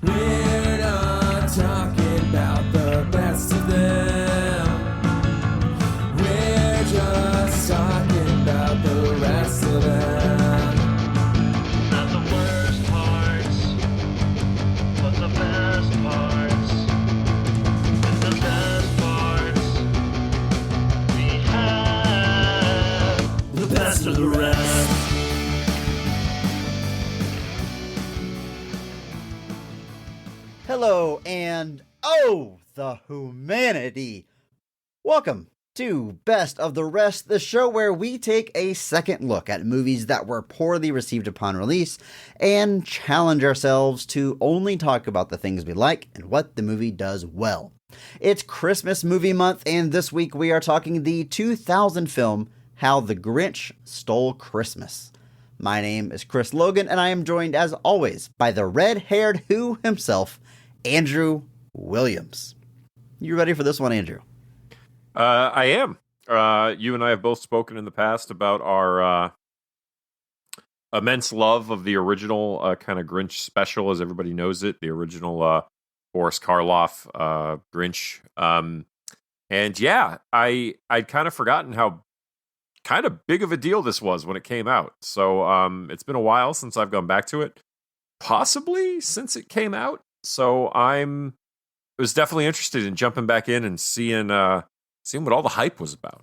We're not talking about the best of them. We're just talking about the rest of them. Not the worst parts, but the best parts. And the best parts we have. The best of the rest. Hello and oh, the humanity. Welcome to Best of the Rest, the show where we take a second look at movies that were poorly received upon release and challenge ourselves to only talk about the things we like and what the movie does well. It's Christmas movie month, and this week we are talking the 2000 film How the Grinch Stole Christmas. My name is Chris Logan, and I am joined as always by the red-haired Who himself, Andrew Williams. You ready for this one, Andrew? I am. You and I have both spoken in the past about our immense love of the original kind of Grinch special, as everybody knows it, the original Boris Karloff Grinch. And yeah, I'd kind of forgotten how kind of big of a deal this was when it came out. So it's been a while since I've gone back to it, possibly since it came out. So was definitely interested in jumping back in and seeing what all the hype was about.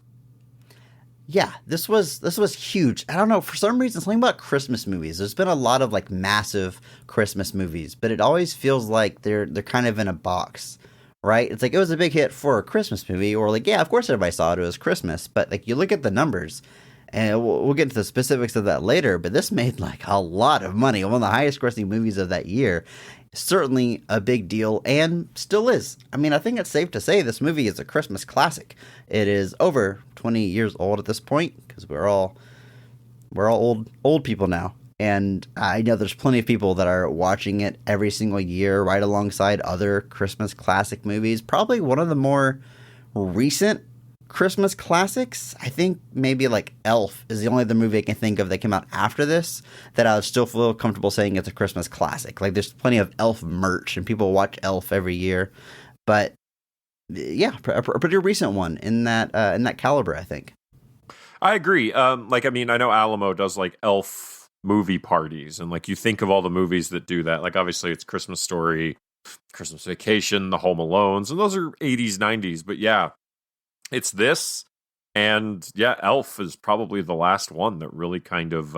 Yeah, this was huge. I don't know, for some reason, something about Christmas movies. There's been a lot of like massive Christmas movies, but it always feels like they're kind of in a box, right? It's like it was a big hit for a Christmas movie, or like, yeah, of course everybody saw it. It was Christmas, but like you look at the numbers, and we'll get into the specifics of that later. But this made like a lot of money, one of the highest grossing movies of that year. Certainly a big deal, and still is. I mean, I think it's safe to say this movie is a Christmas classic. It is over 20 years old at this point, because we're all old people now. And I know there's plenty of people that are watching it every single year, right alongside other Christmas classic movies. Probably one of the more recent Christmas classics. I think maybe like Elf is the only other movie I can think of that came out after this that I would still feel comfortable saying it's a Christmas classic. Like there's plenty of Elf merch and people watch Elf every year, but yeah, a pretty recent one in that caliber, I think. I agree. I know Alamo does like Elf movie parties, and like you think of all the movies that do that. Like obviously it's Christmas Story, Christmas Vacation, the Home Alones, and those are 80s, 90s. But yeah, it's this, and yeah, Elf is probably the last one that really kind of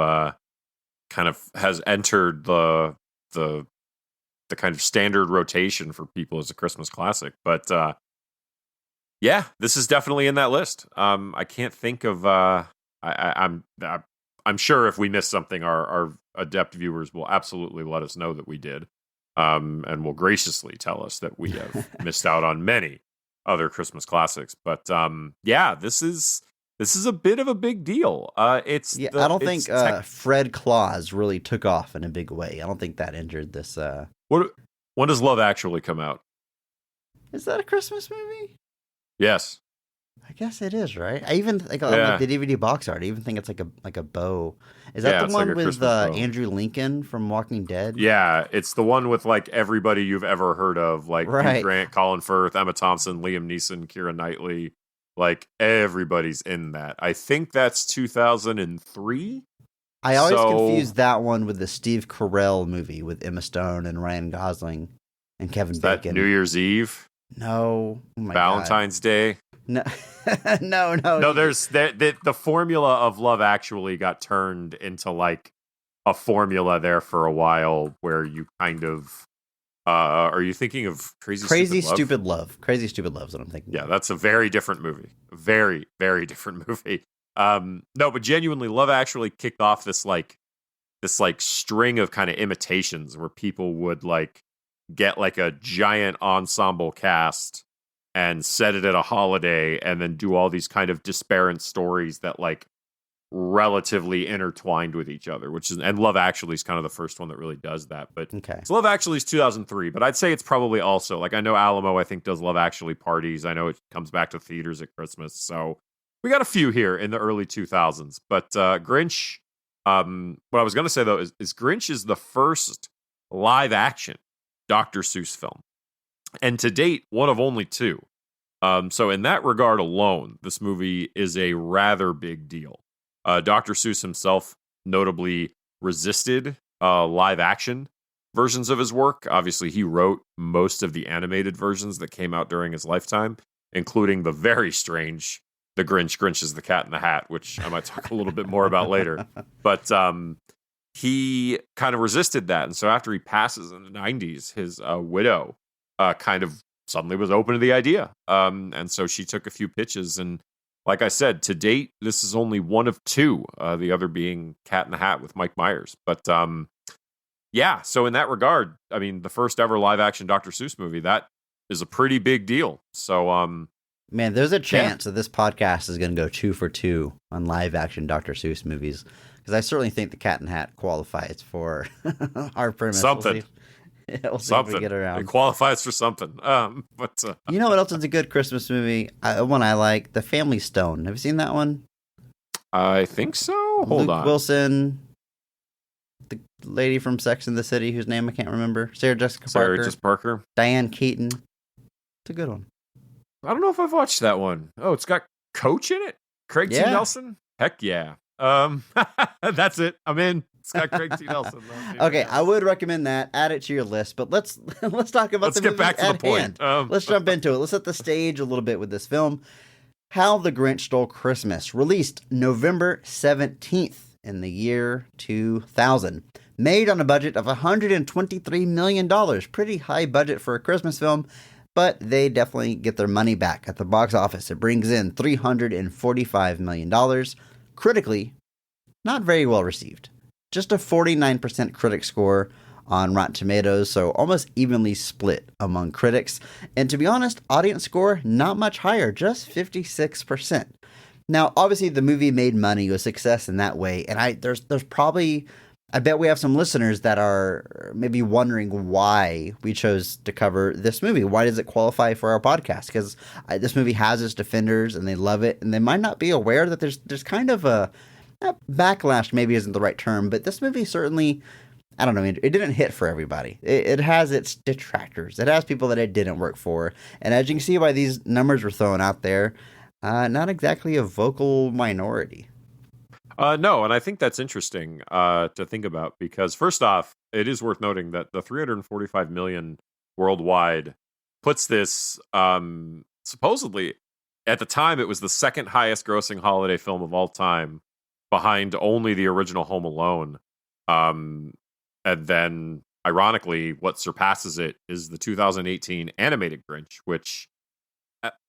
has entered the kind of standard rotation for people as a Christmas classic. But yeah, this is definitely in that list. I can't think of. I'm sure if we missed something, our adept viewers will absolutely let us know that we did, and will graciously tell us that we have missed out on many other Christmas classics. But yeah, this is a bit of a big deal. I don't think Fred Claus really took off in a big way. I don't think that injured this. When does Love Actually come out? Is that a Christmas movie? Yes, I guess it is, right? I even like the DVD box art. I even think it's like a bow. Is that the one with Andrew Lincoln from Walking Dead? Yeah, it's the one with like everybody you've ever heard of, like Hugh Grant, Colin Firth, Emma Thompson, Liam Neeson, Keira Knightley. Like everybody's in that. I think that's 2003. I always confuse that one with the Steve Carell movie with Emma Stone and Ryan Gosling and Kevin Bacon. New Year's Eve? No. Oh my Valentine's God. Day? No. No, there's the formula of Love Actually got turned into like a formula there for a while where you kind of are you thinking of Crazy Stupid Love? Crazy Stupid Love is what I'm thinking. Yeah, that's a very different movie. Very, very different movie. No, but genuinely, Love Actually kicked off this string of kind of imitations where people would like get like a giant ensemble cast and set it at a holiday and then do all these kind of disparate stories that like relatively intertwined with each other, and Love Actually is kind of the first one that really does that. But okay. So Love Actually is 2003, but I'd say it's probably also like, I know Alamo, I think, does Love Actually parties. I know it comes back to theaters at Christmas. So we got a few here in the early 2000s, but Grinch, what I was going to say though, is Grinch is the first live action Dr. Seuss film. And to date, one of only two. So in that regard alone, this movie is a rather big deal. Dr. Seuss himself notably resisted live action versions of his work. Obviously, he wrote most of the animated versions that came out during his lifetime, including the very strange The Grinch is the Cat in the Hat, which I might talk a little bit more about later. But he kind of resisted that. And so after he passes in the 90s, his widow kind of suddenly was open to the idea. And so she took a few pitches. And like I said, to date, this is only one of two, the other being Cat in the Hat with Mike Myers. But yeah, so in that regard, I mean, the first ever live action Dr. Seuss movie, that is a pretty big deal. So, man, there's a chance that this podcast is going to go 2 for 2 on live action Dr. Seuss movies. Because I certainly think the Cat in the Hat qualifies for our premise. Something. We'll see if we get around. It qualifies for something. But you know what else is a good Christmas movie? One I like, The Family Stone. Have you seen that one? I think so. Hold Luke on. Wilson, the lady from Sex and the City, whose name I can't remember. Sarah Jessica Parker. Diane Keaton. It's a good one. I don't know if I've watched that one. Oh, it's got Coach in it? Craig T. Nelson? Heck yeah. That's it. I'm in. It's got Craig T. Nelson. Okay, I would recommend that. Add it to your list. But let's talk about the movie. Let's get back to the point. Let's jump into it. Let's set the stage a little bit with this film. How the Grinch Stole Christmas, released November 17th in the year 2000. Made on a budget of $123 million. Pretty high budget for a Christmas film, but they definitely get their money back at the box office. It brings in $345 million. Critically, not very well received. Just a 49% critic score on Rotten Tomatoes, so almost evenly split among critics. And to be honest, audience score not much higher, just 56%. Now, obviously, the movie made money, it was a success in that way, and there's probably, I bet we have some listeners that are maybe wondering why we chose to cover this movie. Why does it qualify for our podcast? Because this movie has its defenders, and they love it, and they might not be aware that there's kind of a backlash, maybe isn't the right term, but this movie certainly, I don't know, it didn't hit for everybody. It has its detractors. It has people that it didn't work for. And as you can see by these numbers we're throwing out there, not exactly a vocal minority. No, and I think that's interesting to think about because first off, it is worth noting that the 345 million worldwide puts this supposedly, at the time, it was the second highest grossing holiday film of all time, behind only the original Home Alone. And then, ironically, what surpasses it is the 2018 animated Grinch, which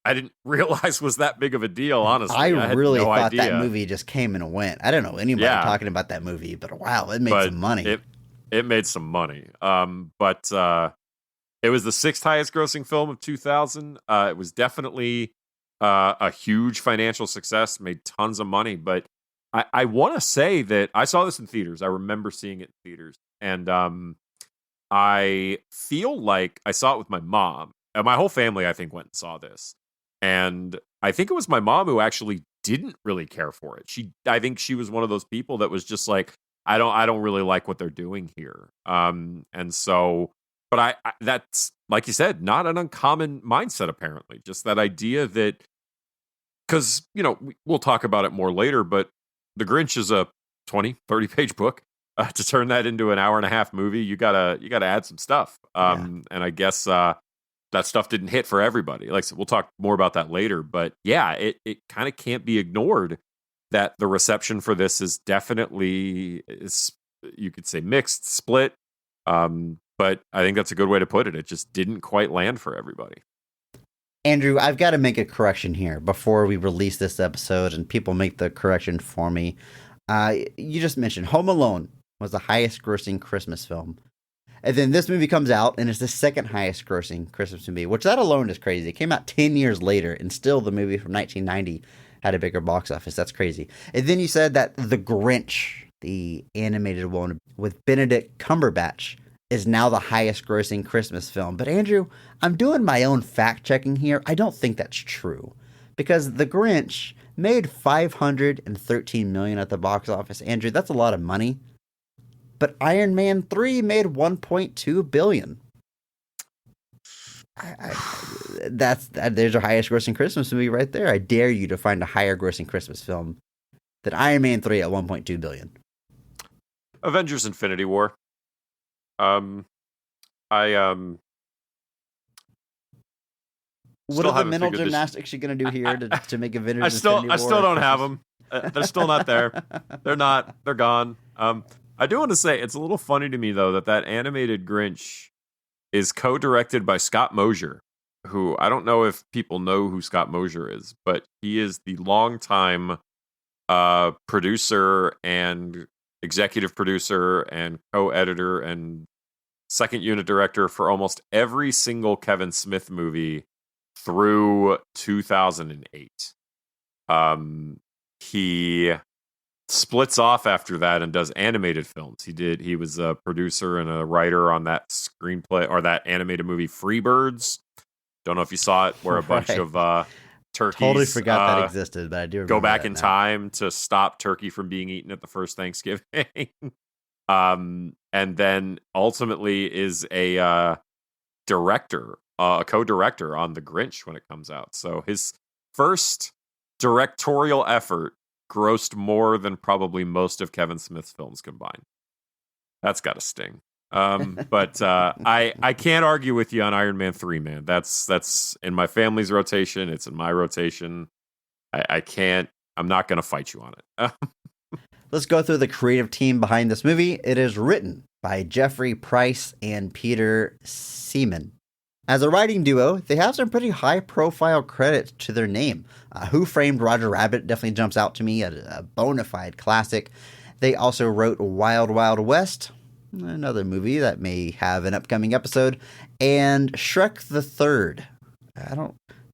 I didn't realize was that big of a deal, honestly. I had really no thought idea. that movie just came and went. I don't know anybody talking about that movie, but wow, it made some money. It made some money. But it was the sixth highest grossing film of 2000. It was definitely a huge financial success, made tons of money, but I want to say that I saw this in theaters. I remember seeing it in theaters. And I feel like I saw it with my mom. And my whole family, I think, went and saw this. And I think it was my mom who actually didn't really care for it. I think she was one of those people that was just like, I don't really like what they're doing here. And so, but I that's, like you said, not an uncommon mindset, apparently. Just that idea that, because, we'll talk about it more later, but The Grinch is a 20, 30-page book. To turn that into an hour-and-a-half movie, you gotta add some stuff. And I guess that stuff didn't hit for everybody. Like I said, we'll talk more about that later. But yeah, it kind of can't be ignored that the reception for this is definitely, you could say, mixed, split. But I think that's a good way to put it. It just didn't quite land for everybody. Andrew, I've got to make a correction here before we release this episode and people make the correction for me. You just mentioned Home Alone was the highest grossing Christmas film. And then this movie comes out and it's the second highest grossing Christmas movie, which that alone is crazy. It came out 10 years later and still the movie from 1990 had a bigger box office. That's crazy. And then you said that The Grinch, the animated one with Benedict Cumberbatch, is now the highest grossing Christmas film. But Andrew, I'm doing my own fact checking here. I don't think that's true because The Grinch made $513 million at the box office. Andrew, that's a lot of money. But Iron Man 3 made $1.2 billion. There's our highest grossing Christmas movie right there. I dare you to find a higher grossing Christmas film than Iron Man 3 at 1.2 billion. Avengers: Infinity War. I What are the mental gymnastics you're going to do here to make Avengers? I still don't have them. They're still not there. They're not. They're gone. I do want to say it's a little funny to me though that animated Grinch is co-directed by Scott Mosier, who I don't know if people know who Scott Mosier is, but he is the longtime producer and executive producer and co-editor and second unit director for almost every single Kevin Smith movie through 2008. He splits off after that and does animated films. He was a producer and a writer on that screenplay or that animated movie Freebirds. Don't know if you saw it, where a bunch of turkeys totally forgot that existed, but I do remember go back in now. time to stop turkey from being eaten at the first Thanksgiving. And then ultimately is a director, a co-director on The Grinch when it comes out. So his first directorial effort grossed more than probably most of Kevin Smith's films combined. That's got to sting. But I can't argue with you on Iron Man 3, man. That's in my family's rotation. It's in my rotation. I can't. I'm not going to fight you on it. Let's go through the creative team behind this movie. It is written by Jeffrey Price and Peter Seaman. As a writing duo, they have some pretty high-profile credits to their name. Who Framed Roger Rabbit definitely jumps out to me, a bona fide classic. They also wrote Wild Wild West, another movie that may have an upcoming episode, and Shrek the Third.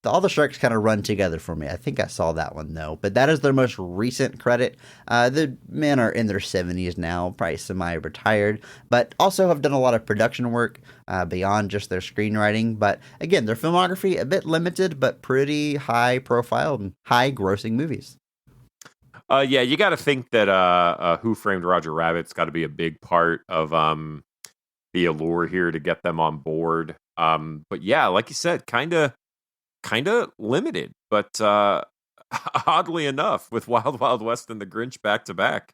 All the Shreks kind of run together for me. I think I saw that one though, but that is their most recent credit. The men are in their 70s now, probably semi-retired, but also have done a lot of production work beyond just their screenwriting. But again, their filmography a bit limited, but pretty high profile and high grossing movies. Yeah, you got to think that Who Framed Roger Rabbit's got to be a big part of the allure here to get them on board. But yeah, like you said, kind of limited, but oddly enough, with Wild Wild West and The Grinch back to back,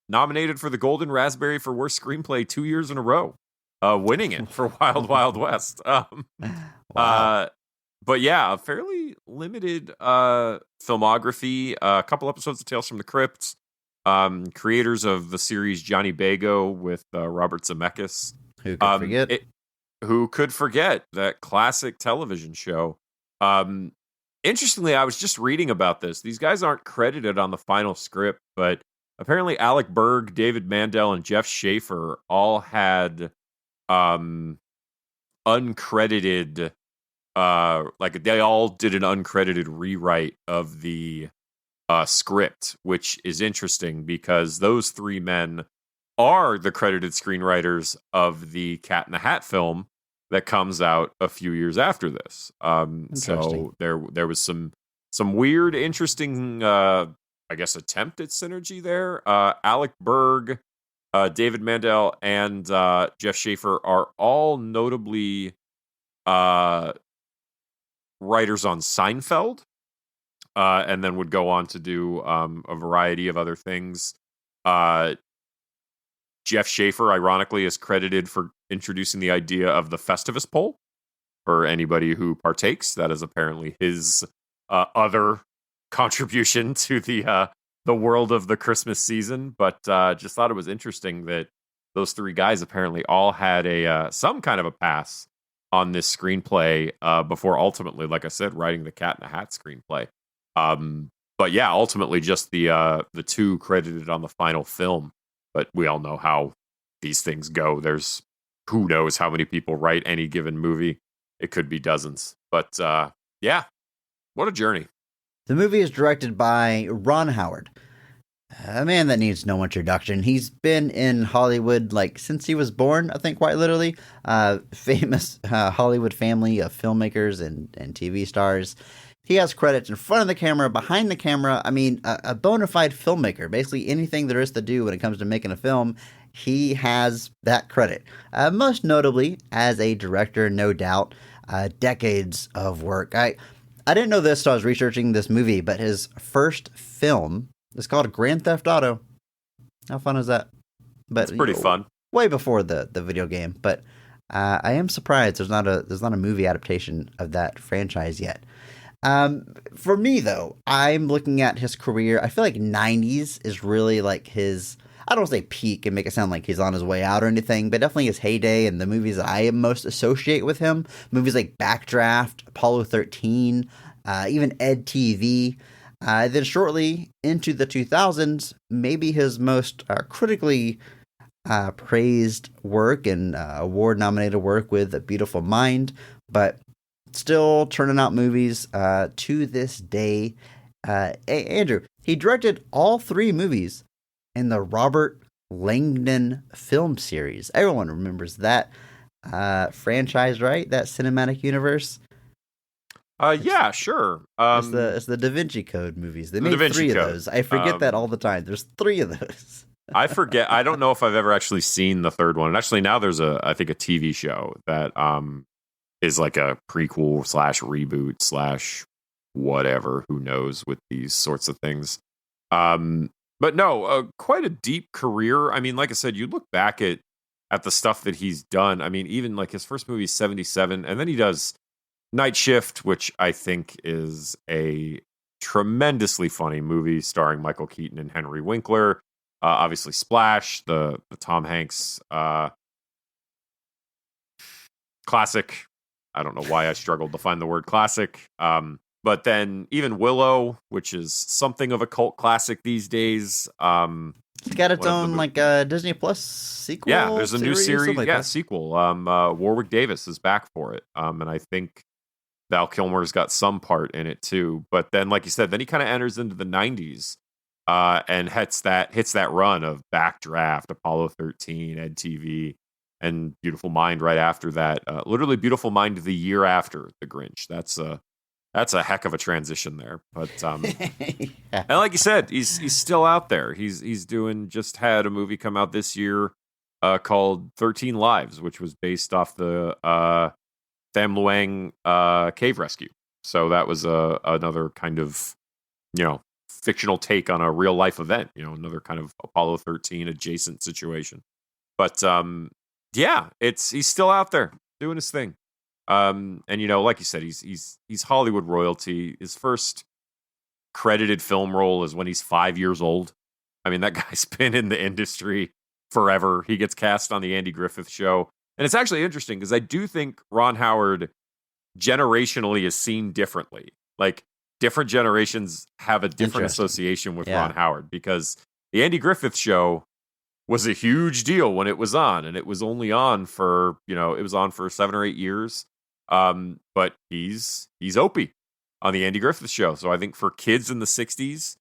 nominated for the Golden Raspberry for Worst Screenplay 2 years in a row, winning it for Wild Wild West. Wow. But yeah, a fairly limited filmography. A couple episodes of Tales from the Crypt. Creators of the series Johnny Bago with Robert Zemeckis. Who could forget? Who could forget that classic television show? Interestingly, I was just reading about this. These guys aren't credited on the final script, but apparently Alec Berg, David Mandel, and Jeff Schaefer all had uncredited, like they all did an uncredited rewrite of the script, which is interesting because those three men are the credited screenwriters of the Cat in the Hat film that comes out a few years after this. So there was some weird, interesting, I guess, attempt at synergy there. Alec Berg, David Mandel, and Jeff Schaefer are all notably writers on Seinfeld, and then would go on to do a variety of other things. Jeff Schaefer, ironically, is credited for introducing the idea of the Festivus poll for anybody who partakes. That is apparently his other contribution to the world of the Christmas season. But just thought it was interesting that those three guys apparently all had some kind of a pass on this screenplay before ultimately, like I said, writing the Cat in the Hat screenplay. But yeah, ultimately just the two credited on the final film. But we all know how these things go. There's who knows how many people write any given movie. It could be dozens. But yeah, what a journey. The movie is directed by Ron Howard, a man that needs no introduction. He's been in Hollywood like since he was born, I think, quite literally. Famous Hollywood family of filmmakers and TV stars. He has credits in front of the camera, behind the camera. I mean, a bona fide filmmaker. Basically anything there is to do when it comes to making a film, he has that credit. Most notably as a director, no doubt. decades of work. I didn't know this till I was researching this movie, but his first film is called Grand Theft Auto. How fun is that? But It's pretty fun. Way before the video game. But I am surprised there's not a movie adaptation of that franchise yet. For me though, I'm looking at his career. I feel like 90s is really like his, I don't want to say peak and make it sound like he's on his way out or anything, but definitely his heyday and the movies that I am most associate with him. Movies like Backdraft, Apollo 13, even Ed TV. Then shortly into the 2000s, maybe his most critically praised work and award-nominated work with A Beautiful Mind, but still turning out movies to this day. Hey, Andrew, he directed all 3 movies in the Robert Langdon film series. Everyone remembers that franchise, right? That cinematic universe. Yeah, sure. It's the Da Vinci Code movies. They made Da Vinci 3 of Code. those. I forget that all the time. There's 3 of those. I forget. I don't know if I've ever actually seen the third one. And actually, now there's I think a TV show that is like a prequel / reboot / whatever. Who knows with these sorts of things. But no, quite a deep career. I mean, like I said, you look back at the stuff that he's done. I mean, even like his first movie is 77, and then he does Night Shift, which I think is a tremendously funny movie starring Michael Keaton and Henry Winkler. Obviously, Splash, the Tom Hanks classic. I don't know why I struggled to find the word classic. But then even Willow, which is something of a cult classic these days. It's got its own like Disney Plus sequel. Yeah, there's a new series. Like yeah, that. sequel. Warwick Davis is back for it, and I think Val Kilmer's got some part in it too. But then, like you said, then he kind of enters into the 90s and hits that run of Backdraft, Apollo 13, Ed TV, and Beautiful Mind right after that. Literally, Beautiful Mind the year after The Grinch. That's a heck of a transition there. But and like you said, he's still out there. He's doing, just had a movie come out this year called 13 Lives, which was based off the Tham Luang cave rescue. So that was another kind of, fictional take on a real life event, another kind of Apollo 13 adjacent situation. But yeah, he's still out there doing his thing. And like you said, he's Hollywood royalty. His first credited film role is when he's 5 years old. I mean, that guy's been in the industry forever. He gets cast on the Andy Griffith Show. And it's actually interesting because I do think Ron Howard generationally is seen differently. Like, different generations have a different association with Ron Howard, because the Andy Griffith Show was a huge deal when it was on, and it was only on for, it was on for 7 or 8 years. But he's Opie on the Andy Griffith Show. So I think for kids in the 60s,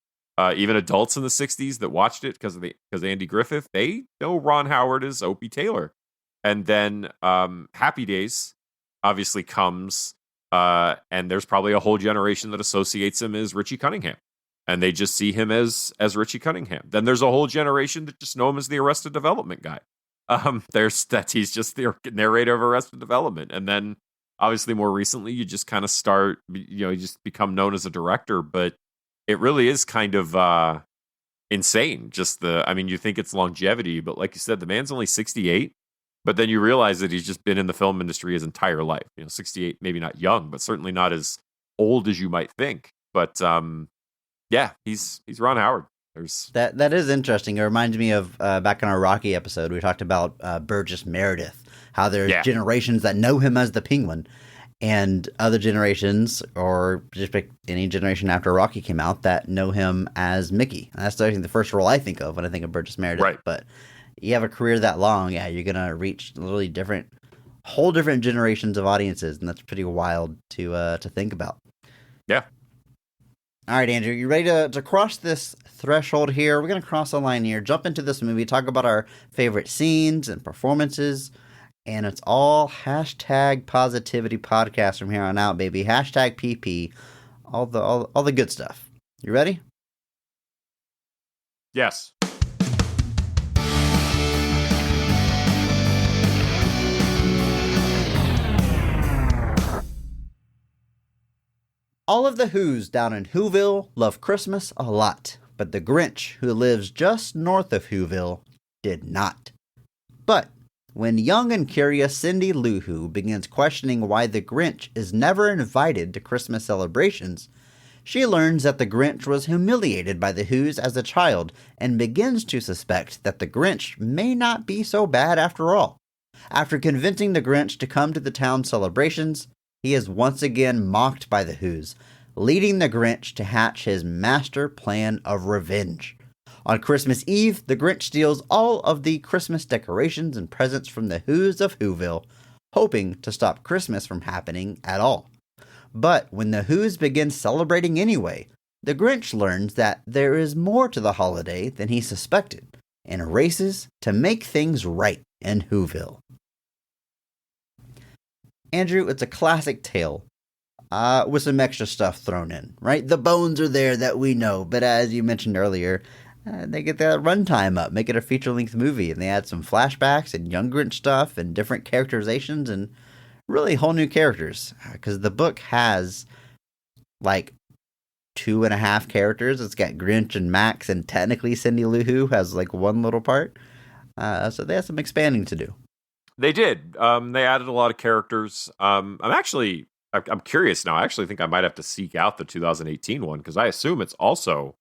even adults in the 60s that watched it because of Andy Griffith, they know Ron Howard as Opie Taylor. And then Happy Days obviously comes, and there's probably a whole generation that associates him as Richie Cunningham, and they just see him as Richie Cunningham. Then there's a whole generation that just know him as the Arrested Development guy. He's just the narrator of Arrested Development. And then obviously more recently, you just kind of start, you just become known as a director, but it really is kind of insane. You think it's longevity, but like you said, the man's only 68. But then you realize that he's just been in the film industry his entire life. 68, maybe not young, but certainly not as old as you might think. But yeah, he's Ron Howard. That is interesting. It reminds me of back in our Rocky episode, we talked about Burgess Meredith, how there's generations that know him as the Penguin, and other generations, or just pick any generation after Rocky came out, that know him as Mickey. And that's I think the first role I think of when I think of Burgess Meredith. Right. But you have a career that long, you're gonna reach literally whole different generations of audiences, and that's pretty wild to think about. Yeah. All right, Andrew, you ready to cross this threshold here? We're going to cross the line here, jump into this movie, talk about our favorite scenes and performances, and it's all hashtag positivity podcast from here on out, baby. Hashtag PP, all the good stuff. You ready? Yes. All of the Who's down in Whoville love Christmas a lot, but the Grinch, who lives just north of Whoville, did not. But when young and curious Cindy Lou Who begins questioning why the Grinch is never invited to Christmas celebrations, she learns that the Grinch was humiliated by the Who's as a child and begins to suspect that the Grinch may not be so bad after all. After convincing the Grinch to come to the town celebrations, he is once again mocked by the Who's, leading the Grinch to hatch his master plan of revenge. On Christmas Eve, the Grinch steals all of the Christmas decorations and presents from the Who's of Whoville, hoping to stop Christmas from happening at all. But when the Who's begin celebrating anyway, the Grinch learns that there is more to the holiday than he suspected, and races to make things right in Whoville. Andrew, it's a classic tale, with some extra stuff thrown in, right? The bones are there that we know, but as you mentioned earlier, they get that runtime up, make it a feature-length movie, and they add some flashbacks and young Grinch stuff and different characterizations and really whole new characters. Because the book has like 2.5 characters. It's got Grinch and Max, and technically Cindy Lou Who has like one little part. So they have some expanding to do. They did. They added a lot of characters. I'm curious now. I actually think I might have to seek out the 2018 one because I assume it's also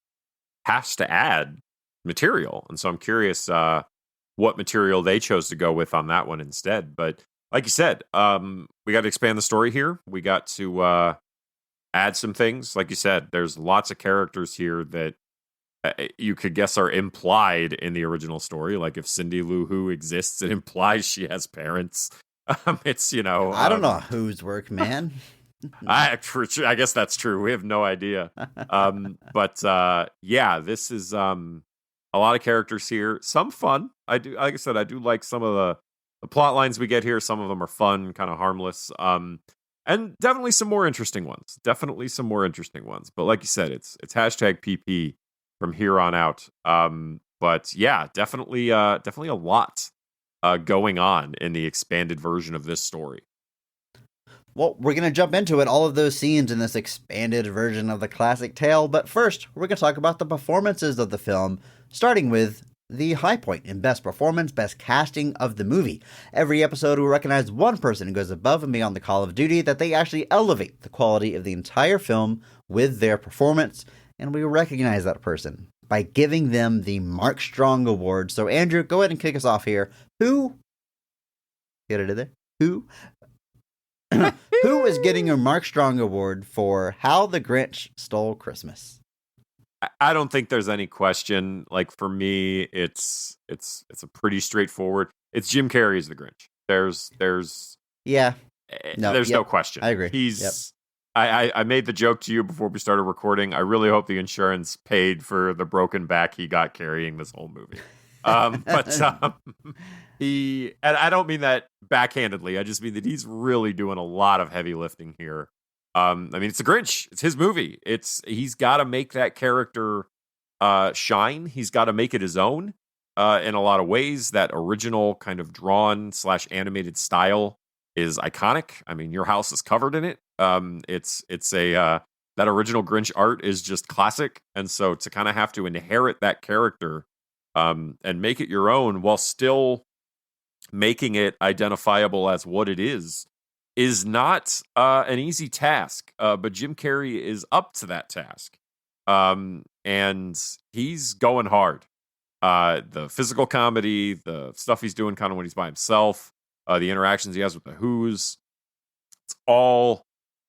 has to add material. And so I'm curious what material they chose to go with on that one instead. But like you said, we got to expand the story here. We got to add some things. Like you said, there's lots of characters here that you could guess are implied in the original story. Like if Cindy Lou Who exists, it implies she has parents. It's, you know... I don't know whose work, man. I guess that's true. We have no idea. Yeah, this is a lot of characters here. Some fun. Like I said, I do like some of the plot lines we get here. Some of them are fun, kind of harmless. And definitely some more interesting ones. But like you said, it's hashtag PP from here on out. But yeah, definitely a lot going on in the expanded version of this story. Well, we're going to jump into it, all of those scenes in this expanded version of the classic tale. But first, we're going to talk about the performances of the film, starting with the high point in best performance, best casting of the movie. Every episode, we recognize one person who goes above and beyond the call of duty, that they actually elevate the quality of the entire film with their performance. And we recognize that person by giving them the Mark Strong Award. So, Andrew, go ahead and kick us off here. Who? Get it in there? Who? Who is getting a Mark Strong Award for How the Grinch Stole Christmas? I don't think there's any question. Like for me, it's a pretty straightforward. It's Jim Carrey as the Grinch. There's no question. I agree. He's. I made the joke to you before we started recording. I really hope the insurance paid for the broken back he got carrying this whole movie. He, and I don't mean that backhandedly. I just mean that he's really doing a lot of heavy lifting here. I mean, it's the Grinch. It's his movie. He's got to make that character shine. He's got to make it his own in a lot of ways. That original kind of drawn / animated style is iconic. I mean, your house is covered in it. That original Grinch art is just classic. And so to kind of have to inherit that character and make it your own while still making it identifiable as what it is not an easy task. But Jim Carrey is up to that task. And he's going hard. The physical comedy, the stuff he's doing kind of when he's by himself, the interactions he has with the Who's, it's all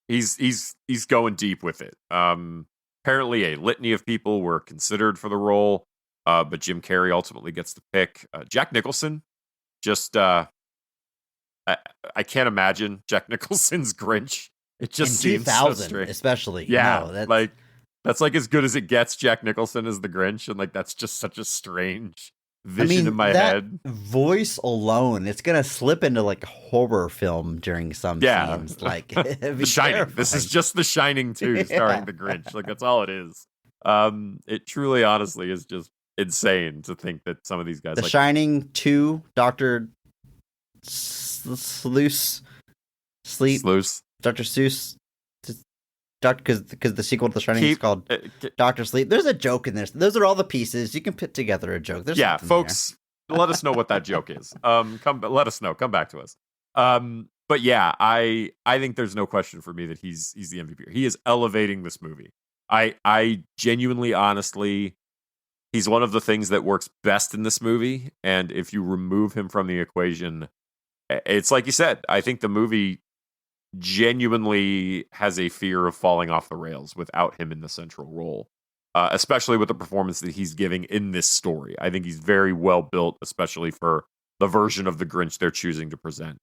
he's going deep with it. Apparently a litany of people were considered for the role, but Jim Carrey ultimately gets the pick. Jack Nicholson, just I can't imagine Jack Nicholson's Grinch. It just seems 2000, so strange. especially. Yeah, No, that's like as good as it gets. Jack Nicholson as the Grinch, and like that's just such a strange vision in my that head. Voice alone, it's gonna slip into like a horror film during some scenes. Like The Shining. This is just The Shining 2 starring the Grinch. Like that's all it is. It truly, honestly, is just insane to think that some of these guys, The Shining 2, Dr. Seuss, Sluice. Dr. Seuss, Because the sequel to The Shining is called Doctor Sleep. There's a joke in this. Those are all the pieces. You can put together a joke. There's yeah, something folks, let us know what that joke is. Let us know. Come back to us. But yeah, I think there's no question for me that he's the MVP. He is elevating this movie. I genuinely, honestly, he's one of the things that works best in this movie. And if you remove him from the equation, it's like you said. I think the movie genuinely has a fear of falling off the rails without him in the central role, especially with the performance that he's giving in this story. I think he's very well built, especially for the version of the Grinch they're choosing to present.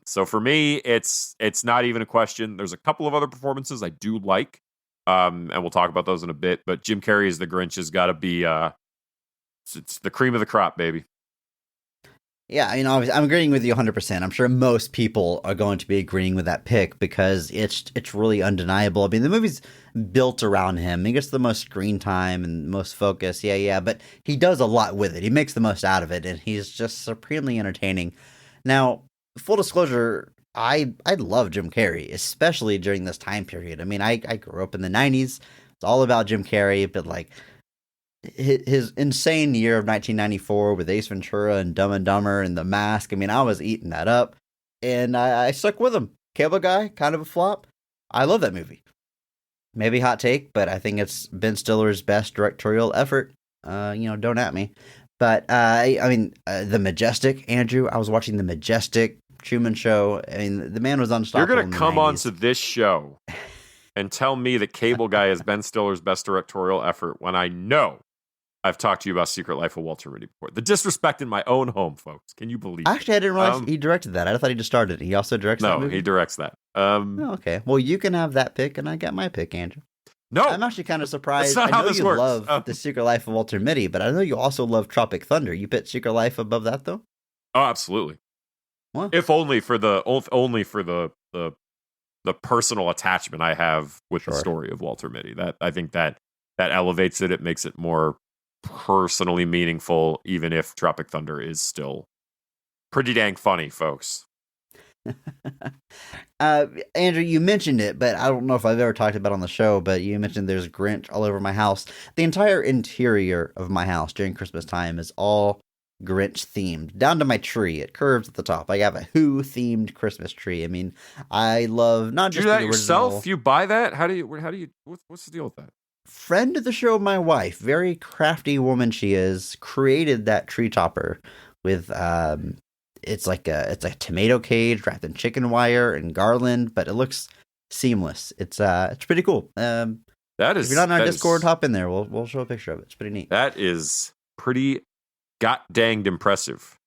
So for me, it's not even a question. There's a couple of other performances I do like, and we'll talk about those in a bit. But Jim Carrey as the Grinch has got to be it's the cream of the crop, baby. Yeah, obviously, I'm agreeing with you 100%. I'm sure most people are going to be agreeing with that pick because it's really undeniable. I mean, the movie's built around him. He gets the most screen time and most focus. Yeah, but he does a lot with it. He makes the most out of it, and he's just supremely entertaining. Now, full disclosure, I love Jim Carrey, especially during this time period. I mean, I grew up in the 90s. It's all about Jim Carrey, but like his insane year of 1994 with Ace Ventura and Dumb and Dumber and The Mask. I mean, I was eating that up, and I stuck with him. Cable Guy, kind of a flop. I love that movie. Maybe hot take, but I think it's Ben Stiller's best directorial effort. Don't at me. But The Majestic, Andrew. I was watching The Majestic, Truman Show. I mean, the man was unstoppable. You're gonna come on to this show and tell me that Cable Guy is Ben Stiller's best directorial effort when I know I've talked to you about Secret Life of Walter Mitty before. The disrespect in my own home, folks. Can you believe it? Actually, I didn't realize he directed that. I thought he just started it. He also directs that movie? No, he directs that. Okay. Well, you can have that pick, and I got my pick, Andrew. No. I'm actually kind of surprised. That's not how this works. Love The Secret Life of Walter Mitty, but I know you also love Tropic Thunder. You put Secret Life above that, though? Oh, absolutely. What? If only for the personal attachment I have with the story of Walter Mitty. That I think that elevates it. It makes it more personally meaningful, even if Tropic Thunder is still pretty dang funny, folks. Andrew, you mentioned it, but I don't know if I've ever talked about it on the show, but you mentioned there's Grinch all over my house. The entire interior of my house during Christmas time is all Grinch themed, down to my tree. It curves at the top. I have a Who themed Christmas tree. I mean, I love not just do that the original. Yourself. You buy that? How do you? What's the deal with that? Friend of the show, my wife, very crafty woman she is, created that tree topper with it's like a tomato cage wrapped in chicken wire and garland, but it looks seamless. It's pretty cool. That is. If you're not on our Discord, hop in there. We'll show a picture of it. It's pretty neat. That is pretty danged impressive,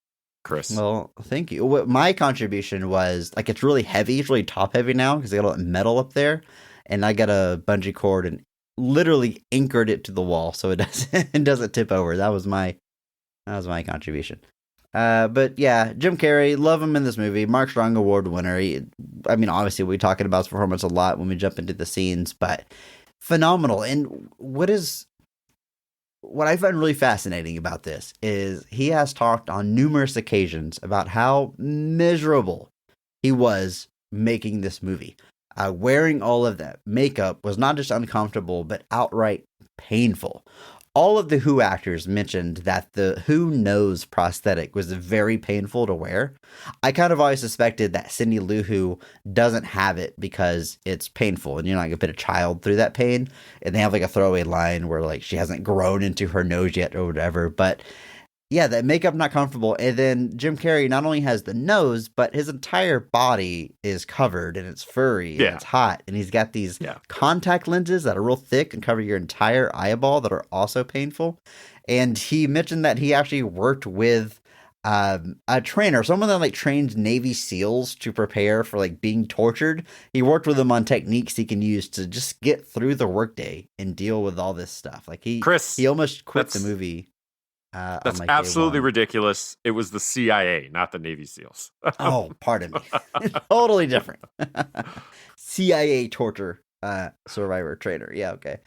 Chris. Well, thank you. What my contribution was, like, it's really heavy. It's really top heavy now because they got a metal up there, and I got a bungee cord and literally anchored it to the wall so it doesn't tip over. That was my contribution. But yeah, Jim Carrey, love him in this movie. Mark Strong Award winner. Obviously we're talking about his performance a lot when we jump into the scenes, but phenomenal. And what I find really fascinating about this is he has talked on numerous occasions about how miserable he was making this movie. Wearing all of that makeup was not just uncomfortable, but outright painful. All of the Who actors mentioned that the Who nose prosthetic was very painful to wear. I kind of always suspected that Cindy Lou Who doesn't have it because it's painful and you're not going to put a child through that pain. And they have like a throwaway line where like she hasn't grown into her nose yet or whatever. But yeah, that makeup not comfortable. And then Jim Carrey not only has the nose, but his entire body is covered and it's furry and it's hot. And he's got these contact lenses that are real thick and cover your entire eyeball that are also painful. And he mentioned that he actually worked with a trainer, someone that like trains Navy SEALs to prepare for like being tortured. He worked with them on techniques he can use to just get through the workday and deal with all this stuff. Like he almost quit the movie. That's absolutely ridiculous. It was the CIA, not the Navy SEALs. Oh, pardon me. Totally different. CIA torture survivor trainer. Yeah, okay.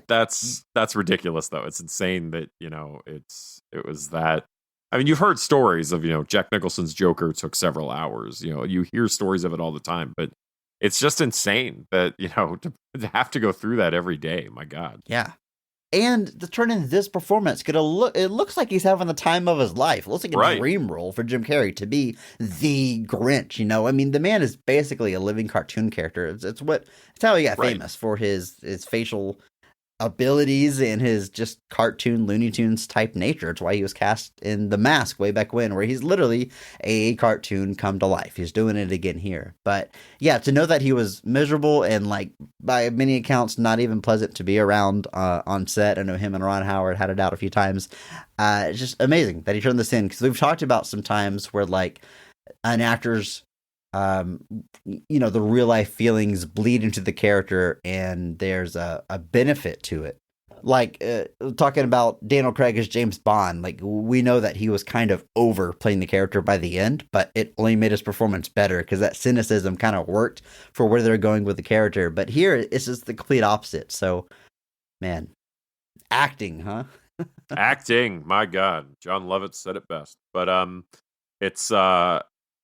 That's ridiculous though. It's insane that, it was that. I mean, you've heard stories of, Jack Nicholson's Joker took several hours. You hear stories of it all the time, but it's just insane that, to have to go through that every day. My God. Yeah. And to turn in this performance, it looks like he's having the time of his life. It looks like a Right. dream role for Jim Carrey to be the Grinch. I mean, the man is basically a living cartoon character. It's how he got Right. famous, for his facial abilities and his just cartoon Looney Tunes type nature. It's why he was cast in The Mask way back when, where he's literally a cartoon come to life. He's doing it again here. But yeah, to know that he was miserable and, like, by many accounts, not even pleasant to be around on set. I know him and Ron Howard had it out a few times. It's just amazing that he turned this in, because we've talked about some times where, like, an actor's the real life feelings bleed into the character, and there's a benefit to it. Like, talking about Daniel Craig as James Bond, like, we know that he was kind of over playing the character by the end, but it only made his performance better because that cynicism kind of worked for where they're going with the character. But here, it's just the complete opposite. So, man, acting, huh? Acting, my God. John Lovitz said it best. But it's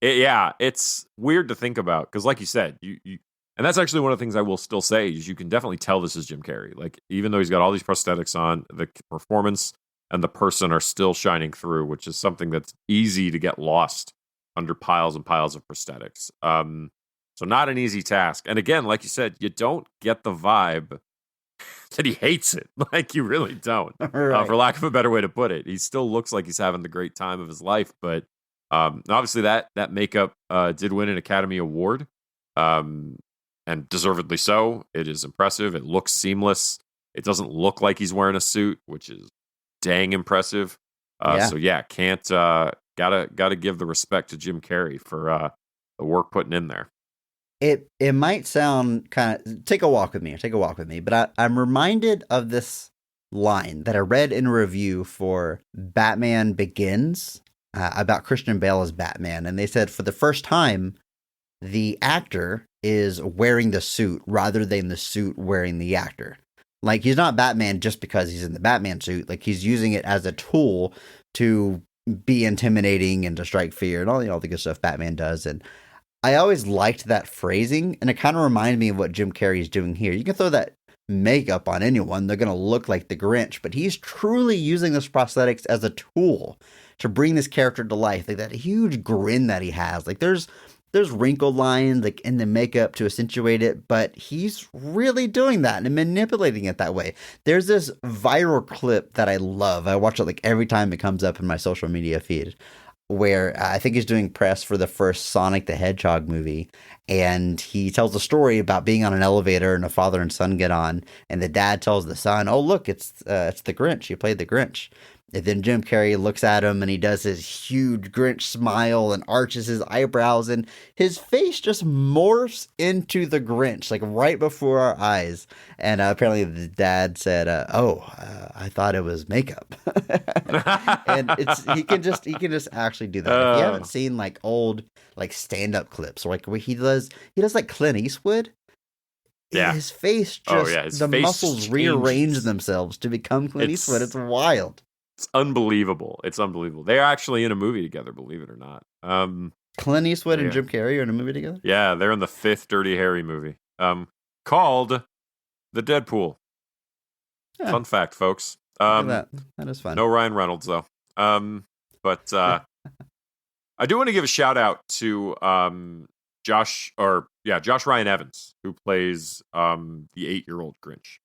it's weird to think about, because like you said, you and that's actually one of the things I will still say is you can definitely tell this is Jim Carrey. Like, even though he's got all these prosthetics on, the performance and the person are still shining through, which is something that's easy to get lost under piles and piles of prosthetics. So not an easy task. And again, like you said, you don't get the vibe that he hates it. Like, you really don't, Right. for lack of a better way to put it. He still looks like he's having the great time of his life, but obviously that makeup did win an Academy Award, and deservedly so. It is impressive. It looks seamless. It doesn't look like he's wearing a suit, which is dang impressive. So yeah, can't gotta give the respect to Jim Carrey for the work putting in there. It might sound kind of, take a walk with me, but I'm reminded of this line that I read in a review for Batman Begins about Christian Bale as Batman. And they said for the first time, the actor is wearing the suit rather than the suit wearing the actor. Like, he's not Batman just because he's in the Batman suit. Like, he's using it as a tool to be intimidating and to strike fear and all the good stuff Batman does. And I always liked that phrasing, and it kind of reminded me of what Jim Carrey is doing here. You can throw that makeup on anyone, they're going to look like the Grinch, but he's truly using this prosthetics as a tool to bring this character to life. Like, that huge grin that he has. Like, there's wrinkled lines, like, in the makeup to accentuate it, but he's really doing that and manipulating it that way. There's this viral clip that I love. I watch it like every time it comes up in my social media feed, where I think he's doing press for the first Sonic the Hedgehog movie, and he tells a story about being on an elevator and a father and son get on, and the dad tells the son, "Oh, look, it's the Grinch. You played the Grinch." And then Jim Carrey looks at him and he does his huge Grinch smile and arches his eyebrows, and his face just morphs into the Grinch, like right before our eyes. And apparently the dad said, I thought it was makeup. And he can just actually do that. If you haven't seen like old like stand-up clips, or like where he does like Clint Eastwood. Yeah. His face just, the face muscles changes. rearrange themselves to become Clint Eastwood. It's wild. It's unbelievable. They're actually in a movie together, believe it or not. Clint Eastwood and Jim Carrey are in a movie together? Yeah, they're in the 5th Dirty Harry movie, called The Deadpool. Yeah. Fun fact, folks. That is fun. No Ryan Reynolds, though. But I do want to give a shout out to Josh Ryan Evans, who plays the 8-year-old Grinch.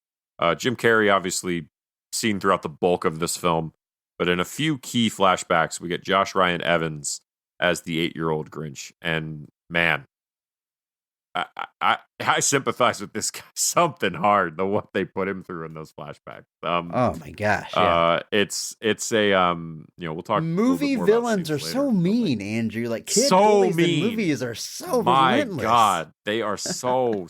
Jim Carrey, obviously seen throughout the bulk of this film, but in a few key flashbacks, we get Josh Ryan Evans as the 8-year-old Grinch. And man, I sympathize with this guy something hard, what they put him through in those flashbacks. Oh my gosh! Yeah. It's a we'll talk. Movie villains are so mean, Andrew. Like, kid bullies in movies are so relentless. My God, they are so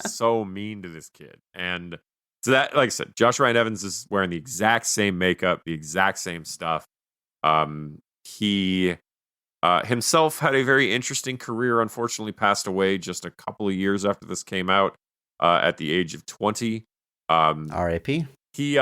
mean to this kid. And so that, like I said, Josh Ryan Evans is wearing the exact same makeup, the exact same stuff. He himself had a very interesting career. Unfortunately, passed away just a couple of years after this came out, at the age of 20. R.I.P. He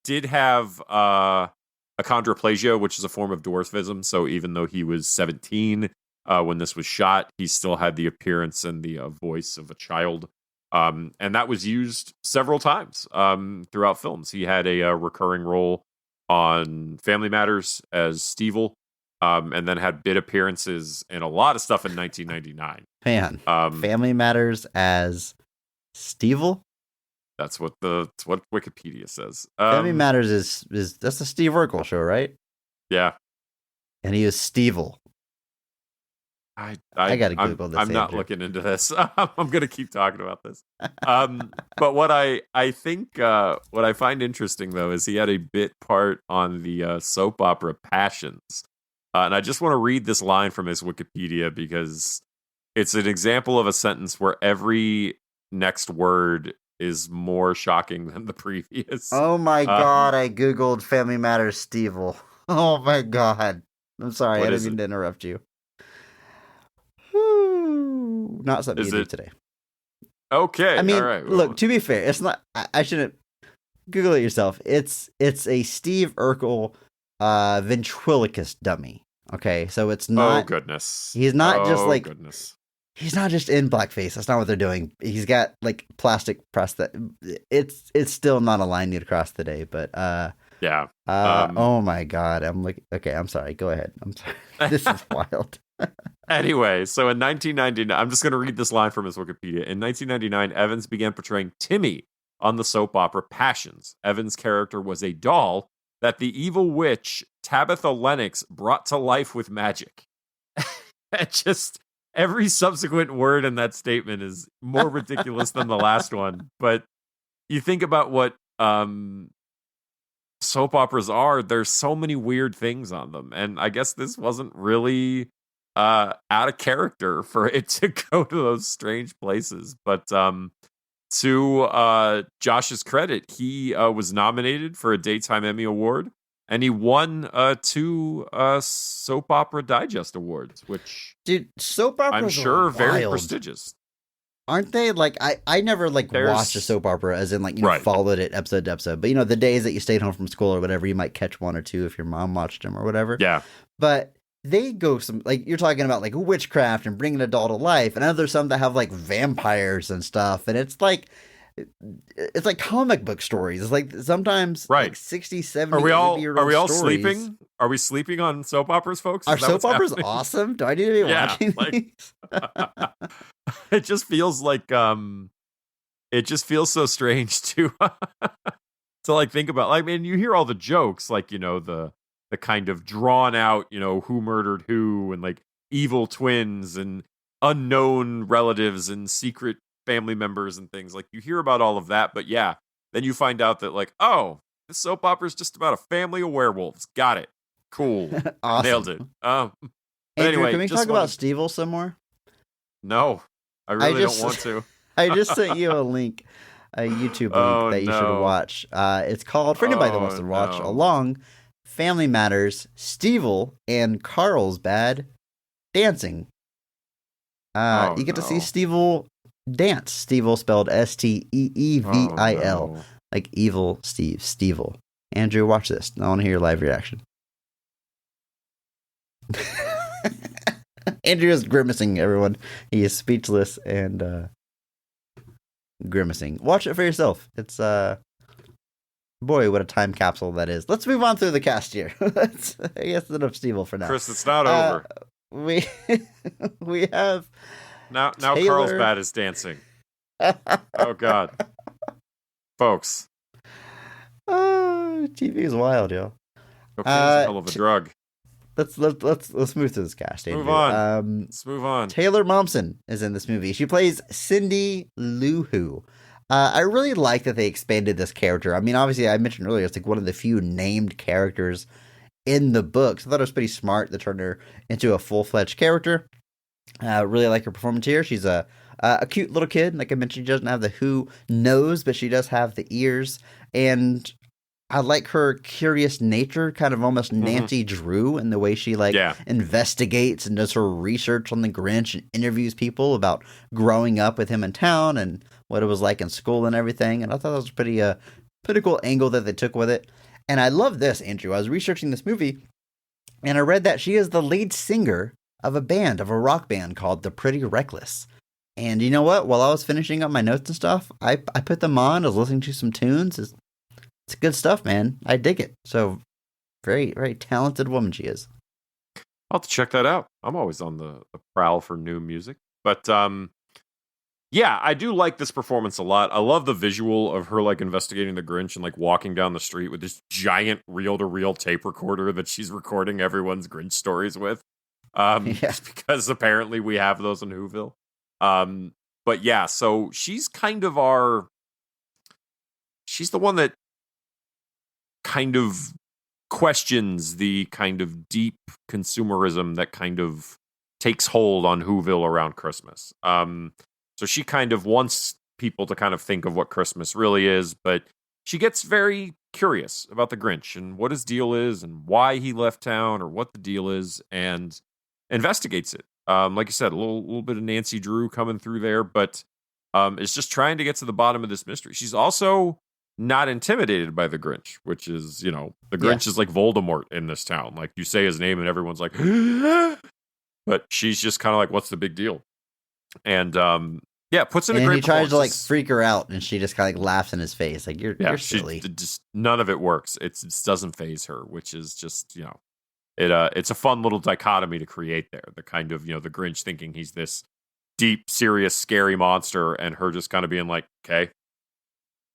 did have achondroplasia, which is a form of dwarfism. So even though he was 17, when this was shot. He still had the appearance and the voice of a child. And that was used several times throughout films. He had a recurring role on Family Matters as Stevel, and then had bit appearances in a lot of stuff in 1999. Man, Family Matters as Stevel? That's what Wikipedia says. Family Matters is that's the Steve Urkel show, right? Yeah. And he is Stevel. I gotta Google this. I'm not looking into this. I'm gonna keep talking about this. But what I think what I find interesting though is he had a bit part on the soap opera Passions, and I just want to read this line from his Wikipedia because it's an example of a sentence where every next word is more shocking than the previous. Oh my god! I googled Family Matters Stevel. Oh my god! I'm sorry, I didn't mean to interrupt you. Not something you do today. Okay. I mean, all right. Look, to be fair, it's not. I shouldn't Google it yourself. It's a Steve Urkel ventriloquist dummy. Okay, so it's not. Oh goodness. He's not just like. Goodness. He's not just in blackface. That's not what they're doing. He's got like plastic It's still not a line you'd cross today, but yeah. Oh my god. I'm like, okay. I'm sorry. Go ahead. I'm sorry. This is wild. Anyway, so in 1999, I'm just going to read this line from his Wikipedia. In 1999, Evans began portraying Timmy on the soap opera Passions. Evans' character was a doll that the evil witch Tabitha Lennox brought to life with magic. Just every subsequent word in that statement is more ridiculous than the last one. But you think about what soap operas are, there's so many weird things on them. And I guess this wasn't really out of character for it to go to those strange places. But to Josh's credit, he was nominated for a Daytime Emmy Award, and he won 2 Soap Opera Digest Awards, which dude, soap operas I'm sure are very wild. prestigious. Aren't they? Like, I never watched a soap opera as in like, you know, followed it episode to episode. But you know, the days that you stayed home from school or whatever, you might catch 1 or 2 if your mom watched them or whatever. Yeah. But they go some, like, you're talking about like witchcraft and bringing a doll to life, and then there's some that have like vampires and stuff, and it's like comic book stories. It's like sometimes like 60, 70 Are we all stories. sleeping? Are we sleeping on soap operas, folks? Are soap operas awesome? Do I need to be watching these? It just feels like it just feels so strange to like think about. Like, I mean, you hear all the jokes, like, you know, the kind of drawn out, you know, who murdered who, and like evil twins and unknown relatives and secret family members and things. Like, you hear about all of that, but yeah, then you find out that like, oh, this soap opera is just about a family of werewolves. Got it. Cool. Awesome. Nailed it. Andrew, anyway, can we talk about Stevel some more? No, I really don't want to. I just sent you a link, a YouTube link that you should watch. It's called, for anybody that wants to watch along, Family Matters, Stevel and Carlsbad Dancing. You get to see Stevel dance. Stevel spelled Steevil, like evil Steve, Stevel. Andrew, watch this. I want to hear your live reaction. Andrew is grimacing, everyone. He is speechless and grimacing. Watch it for yourself. It's boy, what a time capsule that is. Let's move on through the cast here. I guess enough Stevel for now. Chris, it's not over. We have now Taylor... Carlsbad is dancing. Oh God, folks. TV is wild, yo. Cocaine's a hell of a drug. Let's move through this cast. Andrew. Move on. Let's move on. Taylor Momsen is in this movie. She plays Cindy Lou Who. I really like that they expanded this character. I mean, obviously, I mentioned earlier, it's like one of the few named characters in the books. I thought it was pretty smart to turn her into a full-fledged character. Really like her performance here. She's a cute little kid. Like I mentioned, she doesn't have the Who nose, but she does have the ears. And I like her curious nature, kind of almost Nancy Drew in the way she investigates and does her research on the Grinch and interviews people about growing up with him in town and what it was like in school and everything. And I thought that was a pretty cool angle that they took with it. And I love this, Andrew. I was researching this movie and I read that she is the lead singer of a rock band called The Pretty Reckless. And you know what? While I was finishing up my notes and stuff, I put them on. I was listening to some tunes. It's good stuff, man. I dig it. So very, very talented woman she is. I'll have to check that out. I'm always on the prowl for new music. But yeah, I do like this performance a lot. I love the visual of her like investigating the Grinch and like walking down the street with this giant reel-to-reel tape recorder that she's recording everyone's Grinch stories with. Just because apparently we have those in Whoville. But yeah, so she's kind of she's the one that kind of questions the kind of deep consumerism that kind of takes hold on Whoville around Christmas. So she kind of wants people to kind of think of what Christmas really is, but she gets very curious about the Grinch and what his deal is and why he left town or what the deal is, and investigates it. Like you said, a little bit of Nancy Drew coming through there, but is just trying to get to the bottom of this mystery. She's also not intimidated by the Grinch, which is, the Grinch is like Voldemort in this town. Like, you say his name and everyone's like, but she's just kind of like, what's the big deal? And puts in a great performance. And he tries to like freak her out, and she just kind of like laughs in his face, like you're silly. Just none of it works. It just doesn't faze her, which is just it's a fun little dichotomy to create there. The kind of the Grinch thinking he's this deep, serious, scary monster, and her just kind of being like, okay.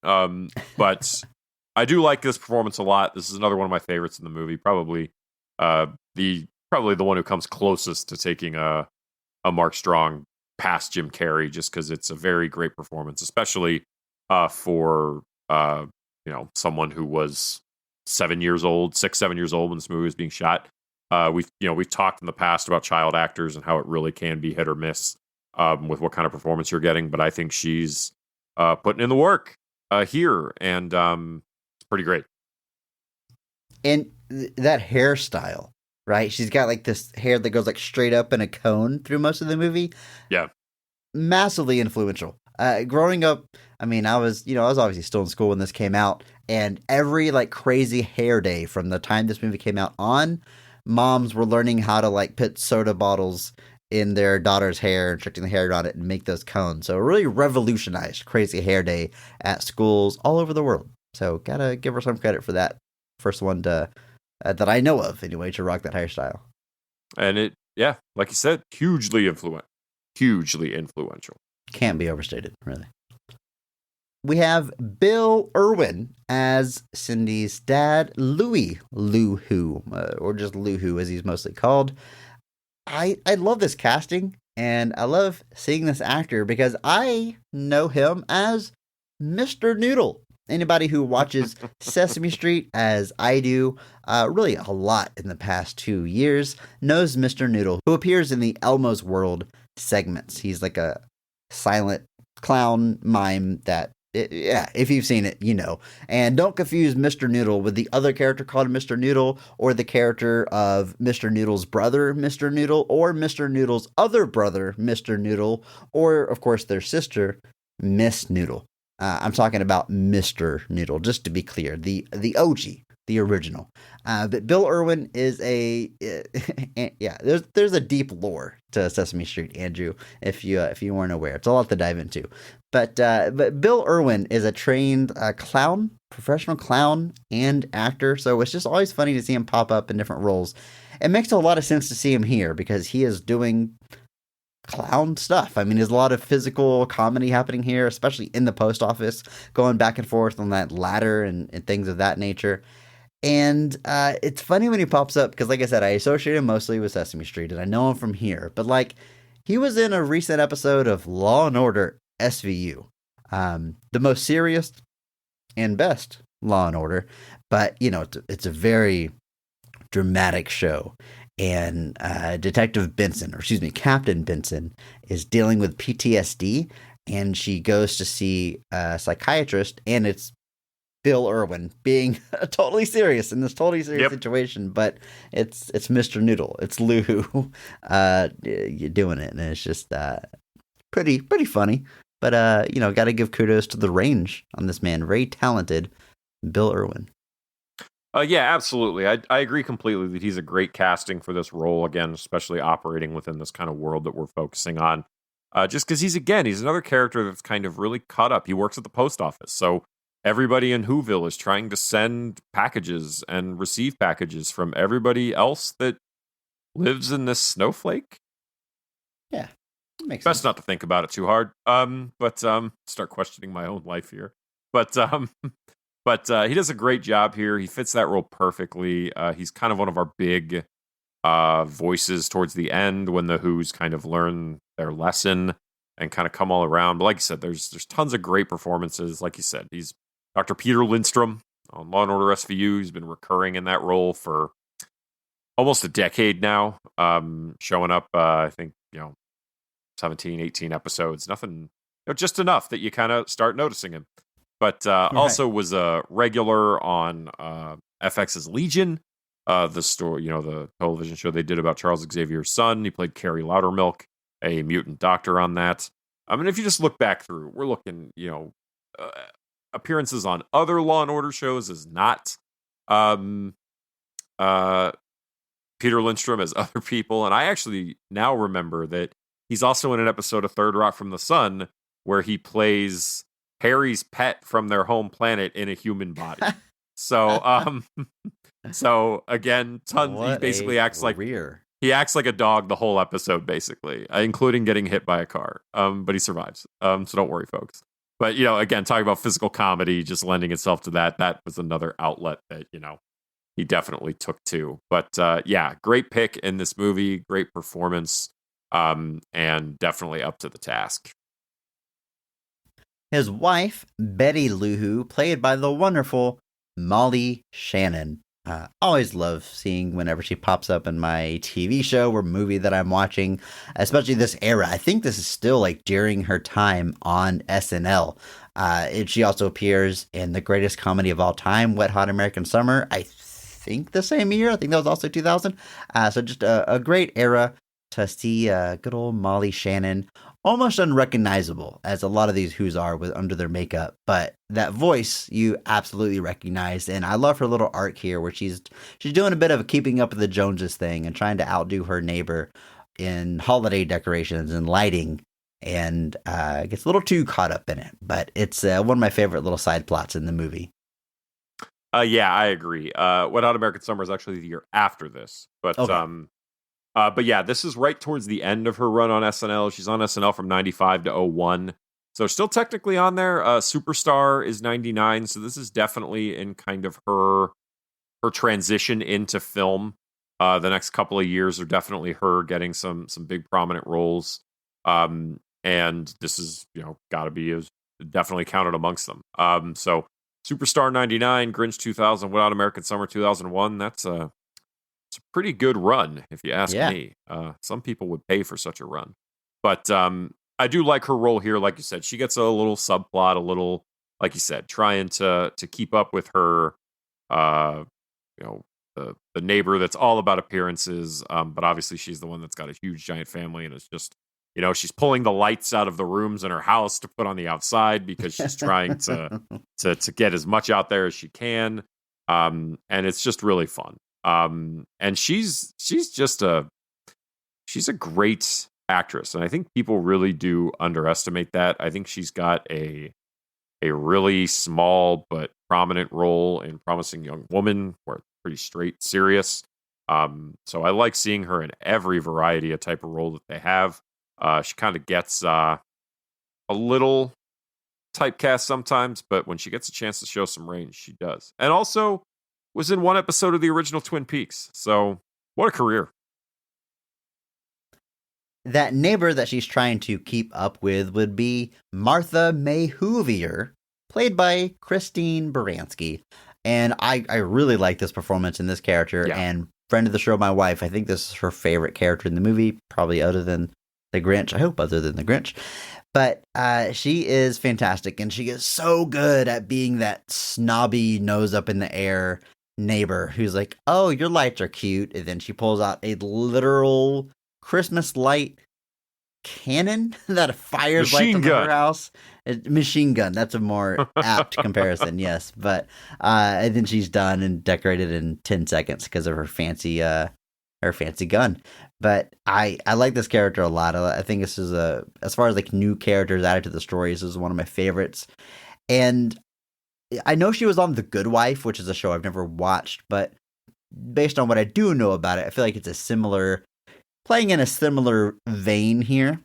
But I do like this performance a lot. This is another one of my favorites in the movie. Probably the one who comes closest to taking a Mark Strong past Jim Carrey, just because it's a very great performance, especially for someone who was 7 years old, 6-7 years old when this movie was being shot. We've talked in the past about child actors and how it really can be hit or miss with what kind of performance you're getting. But I think she's putting in the work here, and it's pretty great. And that hairstyle, right? She's got like this hair that goes like straight up in a cone through most of the movie. Yeah. Massively influential. Growing up, I mean, I was obviously still in school when this came out, and every like crazy hair day from the time this movie came out on, moms were learning how to like put soda bottles in their daughter's hair, injecting the hair on it and make those cones. So it really revolutionized crazy hair day at schools all over the world. So gotta give her some credit for that. First one to that I know of anyway to rock that hairstyle. And it, like you said, hugely influential. Can't be overstated, really. We have Bill Irwin as Cindy's dad, Louie Lou-Hoo, or just Lou-Hoo as he's mostly called. I love this casting, and I love seeing this actor because I know him as Mr. Noodle. Anybody who watches Sesame Street, as I do, really a lot in the past 2 years, knows Mr. Noodle, who appears in the Elmo's World segments. He's like a silent clown mime that, if you've seen it, you know. And don't confuse Mr. Noodle with the other character called Mr. Noodle, or the character of Mr. Noodle's brother, Mr. Noodle, or Mr. Noodle's other brother, Mr. Noodle, or, of course, their sister, Miss Noodle. I'm talking about Mr. Noodle, just to be clear, the OG, the original. But Bill Irwin is there's a deep lore to Sesame Street, Andrew, if you weren't aware. It's a lot to dive into. But Bill Irwin is a trained clown, professional clown and actor, so it's just always funny to see him pop up in different roles. It makes a lot of sense to see him here because he is doing clown stuff. I mean, there's a lot of physical comedy happening here, especially in the post office, going back and forth on that ladder and things of that nature. And it's funny when he pops up because, like I said, I associate him mostly with Sesame Street, and I know him from here. But like, he was in a recent episode of Law and Order SVU, the most serious and best Law and Order. But you know, it's a very dramatic show. And Captain Benson is dealing with PTSD, and she goes to see a psychiatrist, and it's Bill Irwin being totally serious in this totally serious situation, but it's Mr. Noodle, it's Lou doing it, and it's just pretty funny. But got to give kudos to the range on this man, very talented Bill Irwin. Yeah, absolutely. I agree completely that he's a great casting for this role, again, especially operating within this kind of world that we're focusing on. Just because he's another character that's kind of really cut up. He works at the post office. So everybody in Whoville is trying to send packages and receive packages from everybody else that lives in this snowflake. Yeah, makes Best sense. not to think about it too hard. But start questioning my own life here. But he does a great job here. He fits that role perfectly. He's kind of one of our big voices towards the end when the Who's kind of learn their lesson and kind of come all around. But like you said, there's tons of great performances. Like you said, he's Dr. Peter Lindstrom on Law and Order SVU. He's been recurring in that role for almost a decade now, showing up, I think, 17, 18 episodes. Nothing, just enough that you kind of start noticing him. But also was a regular on FX's Legion, the story, the television show they did about Charles Xavier's son. He played Carrie Loudermilk, a mutant doctor on that. I mean, if you just look back through, we're looking, appearances on other Law and Order shows is not Peter Lindstrom as other people. And I actually now remember that he's also in an episode of Third Rock from the Sun where he plays Harry's pet from their home planet in a human body. So, so again, he basically acts like he acts like a dog the whole episode, basically, including getting hit by a car. But he survives. So don't worry, folks. But again, talking about physical comedy, just lending itself to that. That was another outlet that he definitely took to. But yeah, great pick in this movie, great performance, and definitely up to the task. His wife, Betty Lou Who, played by the wonderful Molly Shannon. Always love seeing whenever she pops up in my TV show or movie that I'm watching, especially this era. I think this is still like during her time on SNL. She also appears in the greatest comedy of all time, Wet Hot American Summer. I think the same year. I think that was also 2000. So just a great era to see good old Molly Shannon. Almost unrecognizable, as a lot of these Who's are under their makeup, but that voice you absolutely recognize, and I love her little arc here where she's doing a bit of a keeping up with the Joneses thing and trying to outdo her neighbor in holiday decorations and lighting, and gets a little too caught up in it, but it's one of my favorite little side plots in the movie. Yeah, I agree. Wet Hot American Summer is actually the year after this, but okay. But yeah, this is right towards the end of her run on SNL. She's on SNL from 95 to 01. So still technically on there. Superstar is 99. So this is definitely in kind of her transition into film. The next couple of years are definitely her getting some big prominent roles. And this is, got to be definitely counted amongst them. So Superstar 99, Grinch 2000, Wet Hot American Summer 2001. It's a pretty good run, if you ask me. Some people would pay for such a run. But I do like her role here. Like you said, she gets a little subplot, a little, like you said, trying to keep up with her, the neighbor that's all about appearances. But obviously she's the one that's got a huge, giant family. And it's just, she's pulling the lights out of the rooms in her house to put on the outside because she's trying to get as much out there as she can. And it's just really fun. And she's a great actress, and I think people really do underestimate that. I think she's got a really small but prominent role in Promising Young Woman, where it's pretty straight serious. So I like seeing her in every variety of type of role that they have. She kind of gets a little typecast sometimes, but when she gets a chance to show some range, she does. And also was in one episode of the original Twin Peaks. So what a career. That neighbor that she's trying to keep up with would be Martha May Whovier, played by Christine Baranski. And I really like this performance in this character. Yeah. And friend of the show, my wife, I think this is her favorite character in the movie, probably other than the Grinch. I hope other than the Grinch. But she is fantastic. And she is so good at being that snobby nose up in the air neighbor who's like, oh, your lights are cute, and then she pulls out a literal Christmas light cannon that fires lights Machine on her gun. house. Machine gun. That's a more apt comparison, yes. But and then she's done and decorated in 10 seconds because of her fancy gun. But I like this character a lot. I think this is as far as like new characters added to the stories, this is one of my favorites. And I know she was on The Good Wife, which is a show I've never watched, but based on what I do know about it, I feel like it's playing in a similar vein here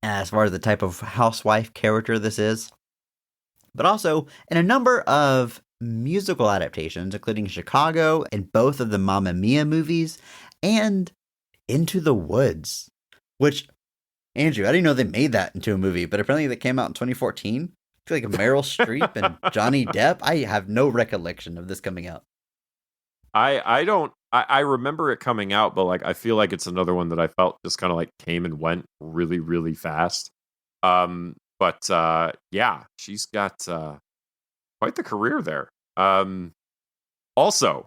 as far as the type of housewife character this is. But also in a number of musical adaptations, including Chicago and both of the Mamma Mia movies and Into the Woods, which, Andrew, I didn't know they made that into a movie, but apparently that came out in 2014. I feel like Meryl Streep and Johnny Depp. I have no recollection of this coming out. I don't. I remember it coming out, but like I feel like it's another one that I felt just kind of like came and went really, really fast. But yeah, she's got quite the career there. Also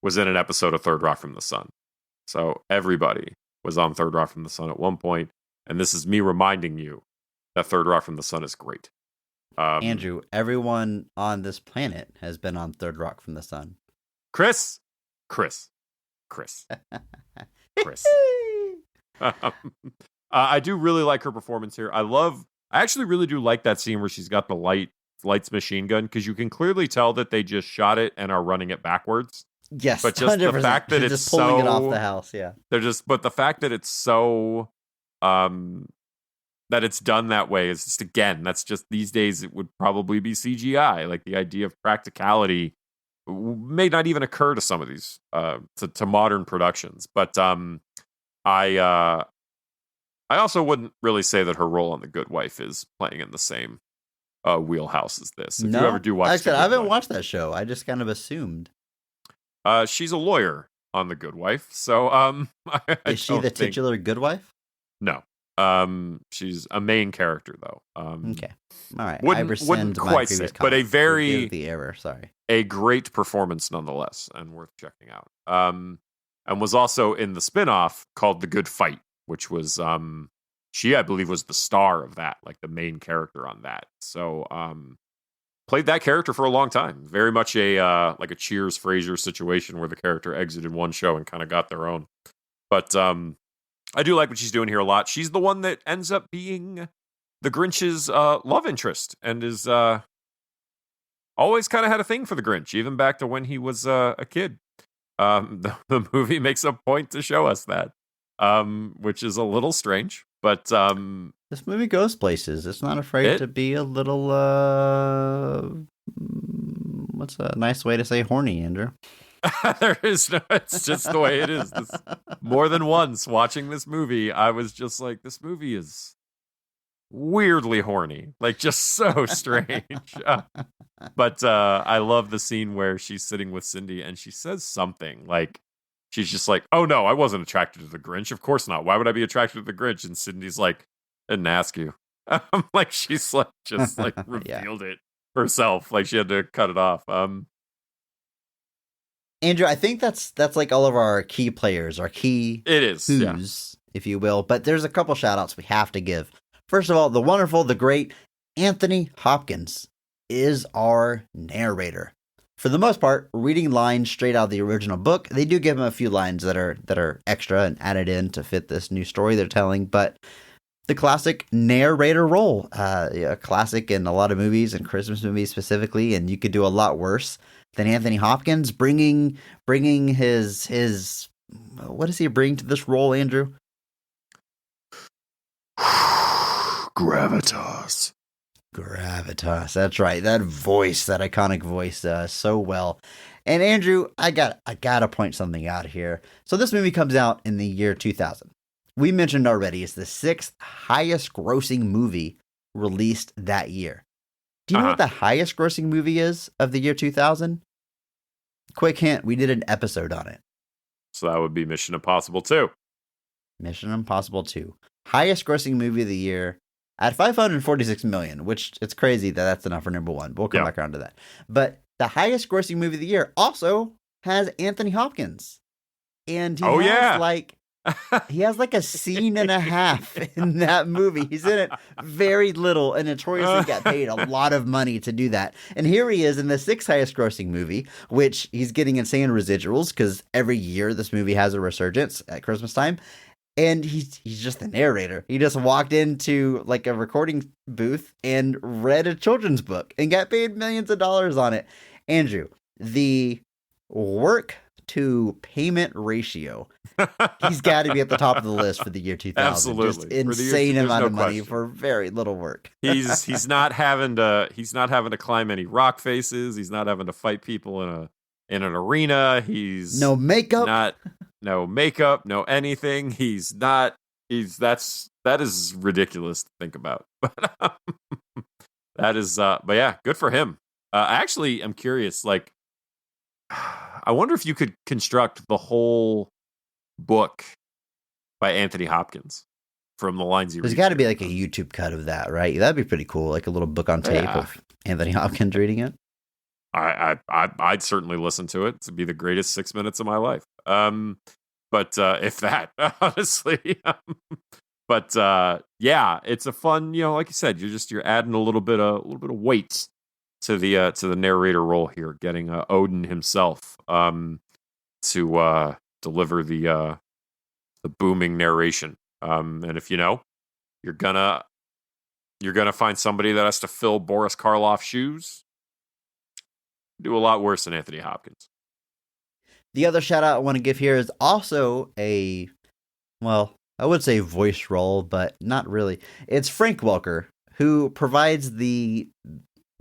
was in an episode of Third Rock from the Sun. So everybody was on Third Rock from the Sun at one point, and this is me reminding you that Third Rock from the Sun is great. Andrew, everyone on this planet has been on Third Rock from the Sun. Chris. I do really like her performance here. I actually really do like that scene where she's got the lights machine gun, because you can clearly tell that they just shot it and are running it backwards. Yes, but just 100%. the fact that She's it's just pulling so it off the house, yeah. But the fact that it's so that it's done that way is just, again, that's just, these days it would probably be CGI. Like the idea of practicality may not even occur to some of these to modern productions. But I also wouldn't really say that her role on The Good Wife is playing in the same wheelhouse as this. If you ever do watch, like I said, I haven't watched that show. I just kind of assumed. She's a lawyer on The Good Wife, so is she the titular good wife? No. She's a main character though. Okay, all right. Wouldn't quite say, but a very the error. Sorry, a great performance nonetheless, and worth checking out. And was also in the spinoff called The Good Fight, which was she, I believe, was the star of that, like the main character on that. So played that character for a long time. Very much a like a Cheers Frasier situation where the character exited one show and kind of got their own. But I do like what she's doing here a lot. She's the one that ends up being the Grinch's love interest, and is always kind of had a thing for the Grinch, even back to when he was a kid. The movie makes a point to show us that, which is a little strange. But this movie goes places. It's not afraid to be a little, what's a nice way to say horny, Andrew? There is no, it's just the way it is. More than once watching this movie, I was just like, this movie is weirdly horny, like just so strange. But I love the scene where she's sitting with Cindy and she says something like, she's just like, oh no, I wasn't attracted to the Grinch. Of course not. Why would I be attracted to the Grinch? And Cindy's like, I didn't ask you. Like she's like just like revealed it herself. Like she had to cut it off. Andrew, I think that's like all of our key players, our key who's, if you will. But there's a couple shout outs we have to give. First of all, the wonderful, the great Anthony Hopkins is our narrator. For the most part, reading lines straight out of the original book. They do give him a few lines that are extra and added in to fit this new story they're telling, but the classic narrator role, a classic in a lot of movies and Christmas movies specifically, and you could do a lot worse than Anthony Hopkins bringing his what does he bring to this role, Andrew? Gravitas. That's right. That voice, that iconic voice, so well. And Andrew, I gotta point something out here. So this movie comes out in the year 2000. We mentioned already it's the 6th highest grossing movie released that year. Do you know what the highest grossing movie is of the year 2000? Quick hint, we did an episode on it. So that would be Mission Impossible 2. Mission Impossible 2. Highest grossing movie of the year at $546 million, which it's crazy that that's enough for number one. We'll come back around to that. But the highest grossing movie of the year also has Anthony Hopkins. And he has like He has like a scene and a half in that movie. He's in it very little and notoriously got paid a lot of money to do that. And here he is in the sixth highest grossing movie, which he's getting insane residuals because every year this movie has a resurgence at Christmas time. And he's just the narrator. He just walked into like a recording booth and read a children's book and got paid millions of dollars on it. Andrew, the work to payment ratio, he's got to be at the top of the list for the year 2000. Absolutely. Just insane amount of money for very little work. He's not having to climb any rock faces. He's not having to fight people in an arena. He's no makeup. No makeup, no anything. That is ridiculous to think about. But but yeah, good for him. I actually am curious, like, I wonder if you could construct the whole book by Anthony Hopkins from the lines he reads. There's got to be like a YouTube cut of that, right? That'd be pretty cool, like a little book on tape of Anthony Hopkins reading it. I'd certainly listen to it. It'd be the greatest 6 minutes of my life. But if that, honestly, yeah, it's a fun, like you said, you're adding a little bit of weight to the narrator role here, getting Odin himself to deliver the booming narration. And if you're gonna find somebody that has to fill Boris Karloff's shoes, do a lot worse than Anthony Hopkins. The other shout out I want to give here is also I would say voice role, but not really. It's Frank Welker, who provides the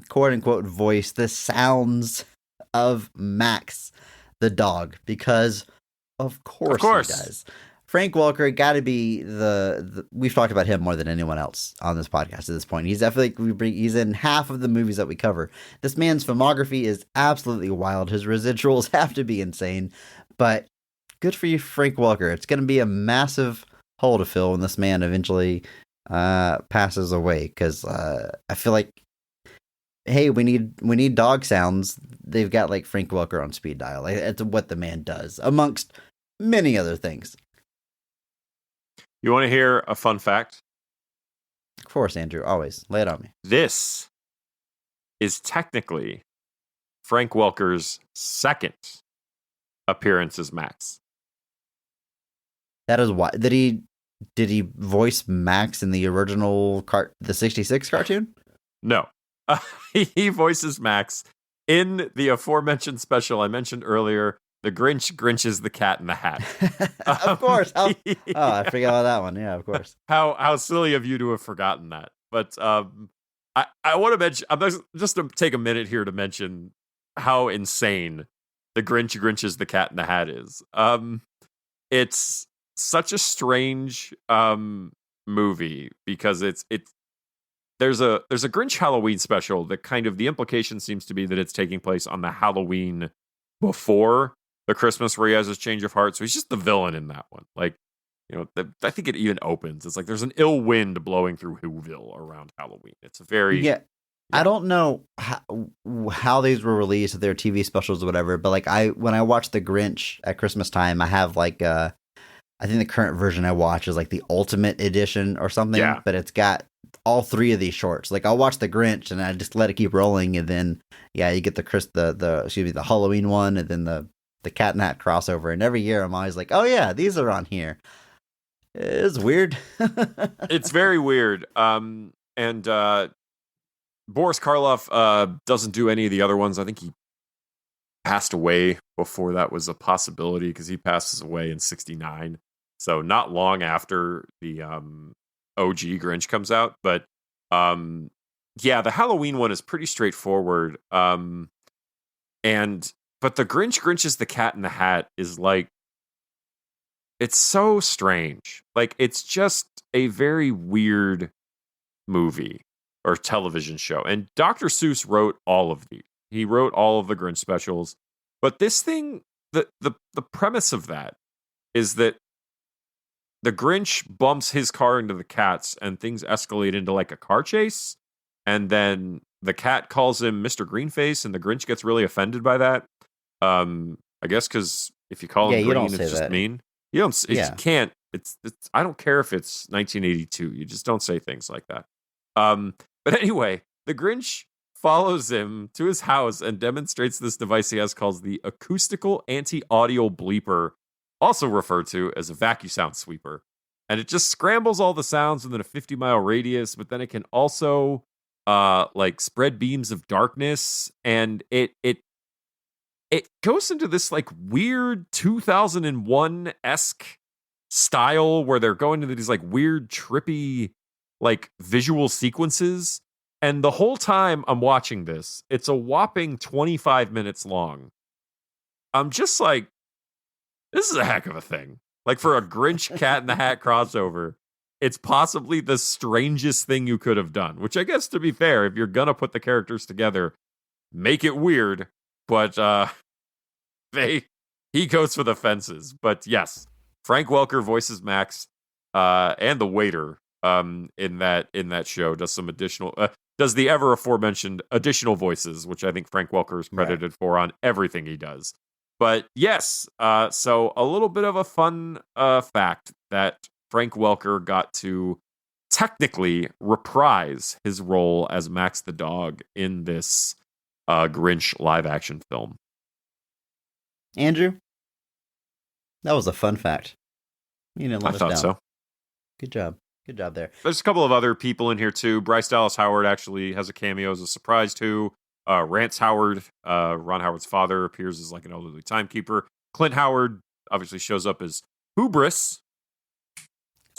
quote unquote voice, the sounds of Max the dog, because of course he does. Frank Welker got to be we've talked about him more than anyone else on this podcast at this point. He's definitely he's in half of the movies that we cover. This man's filmography is absolutely wild. His residuals have to be insane, but good for you, Frank Welker. It's going to be a massive hole to fill when this man eventually passes away, because I feel like, hey, we need dog sounds. They've got like Frank Welker on speed dial. It's what the man does, amongst many other things. You want to hear a fun fact? Of course, Andrew. Always. Lay it on me. This is technically Frank Welker's second appearance as Max. That is why. Did he voice Max in the original the 66 cartoon? No. He voices Max in the aforementioned special I mentioned earlier, The Grinch is the Cat in the Hat. Of course. I forgot about that one. Yeah, of course. How silly of you to have forgotten that. But I want to mention, just to take a minute here to mention how insane The Grinch is the Cat in the Hat is. It's such a strange movie because there's a Grinch Halloween special that kind of, the implication seems to be that it's taking place on the Halloween before the Christmas where he has his change of heart. So he's just the villain in that one. Like, I think it even opens. It's like there's an ill wind blowing through Whoville around Halloween. It's a very... Yeah. I don't know how these were released, if they're TV specials or whatever, but like when I watch The Grinch at Christmas time, I have like I think the current version I watch is like the Ultimate Edition or something, but it's got all three of these shorts. Like I'll watch The Grinch and I just let it keep rolling, and then you get the Halloween one, and then the Cat in the Hat crossover, and every year I'm always like, oh yeah, these are on here. It's weird. It's very weird. And Boris Karloff doesn't do any of the other ones. I think he passed away before that was a possibility, because he passes away in 1969. So not long after the OG Grinch comes out. But the Halloween one is pretty straightforward. But the Grinch is the Cat in the Hat is like, it's so strange. Like, it's just a very weird movie or television show. And Dr. Seuss wrote all of these. He wrote all of the Grinch specials. But this thing, the premise of that is that the Grinch bumps his car into the cat's and things escalate into like a car chase. And then the cat calls him Mr. Greenface, and the Grinch gets really offended by that. I guess because if you call him green, it's just mean. You don't. You Yeah. can't. It's. I don't care if it's 1982. You just don't say things like that. But anyway, the Grinch follows him to his house and demonstrates this device he has called the acoustical anti-audio bleeper, also referred to as a vacuum sound sweeper. And it just scrambles all the sounds within a 50-mile radius, but then it can also like spread beams of darkness, and it goes into this like weird 2001-esque style where they're going into these like weird trippy like visual sequences. And the whole time I'm watching this, it's a whopping 25 minutes long. I'm just like, this is a heck of a thing. Like for a Grinch Cat in the Hat crossover, it's possibly the strangest thing you could have done, which I guess, to be fair, if you're going to put the characters together, make it weird. But he goes for the fences. But yes, Frank Welker voices Max and the waiter in that show, does some additional does the ever aforementioned additional voices, which I think Frank Welker is credited for on everything he does. But yes, so a little bit of a fun fact that Frank Welker got to technically reprise his role as Max the dog in this Grinch live action film. Andrew, that was a fun fact. You didn't let I us thought down. so. Good job. Good job there. There's a couple of other people in here too. Bryce Dallas Howard actually has a cameo as a surprise too. Rance Howard, Ron Howard's father, appears as like an elderly timekeeper. Clint Howard obviously shows up as Hubris.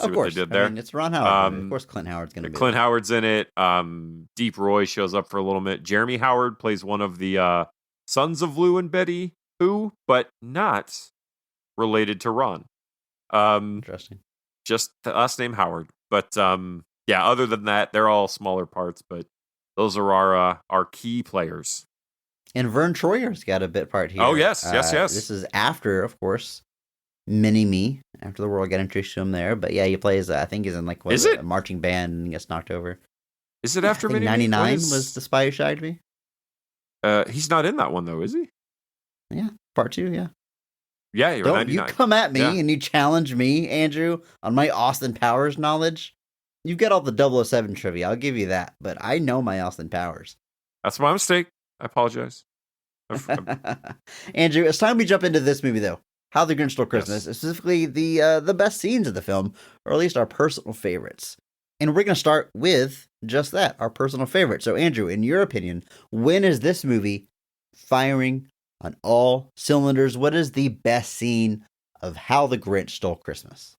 See Of what course. they did there. I mean, it's Ron Howard. Of course, Clint Howard's going to be Clint Howard's in it. Deep Roy shows up for a little bit. Jeremy Howard plays one of the sons of Lou and Betty Who, but not related to Ron. Interesting. Just the last name Howard. But yeah, other than that, they're all smaller parts, but those are our key players. And Vern Troyer's got a bit part here. Oh, yes. This is after, of course, Mini-Me, after the world got introduced to him there. But yeah, he plays, I think he's in like a marching band and gets knocked over. Is it after Mini-Me? 99 was The Spy Who Shagged Me. He's not in that one, though, is he? Yeah, part 2, yeah. Yeah, you're Don't 99. you come at me and you challenge me, Andrew, on my Austin Powers knowledge. You've got all the 007 trivia, I'll give you that. But I know my Austin Powers. That's my mistake. I apologize. Andrew, it's time we jump into this movie, though. How the Grinch Stole Christmas, specifically the best scenes of the film, or at least our personal favorites. And we're going to start with just that, our personal favorite. So, Andrew, in your opinion, when is this movie firing on all cylinders? What is the best scene of How the Grinch Stole Christmas?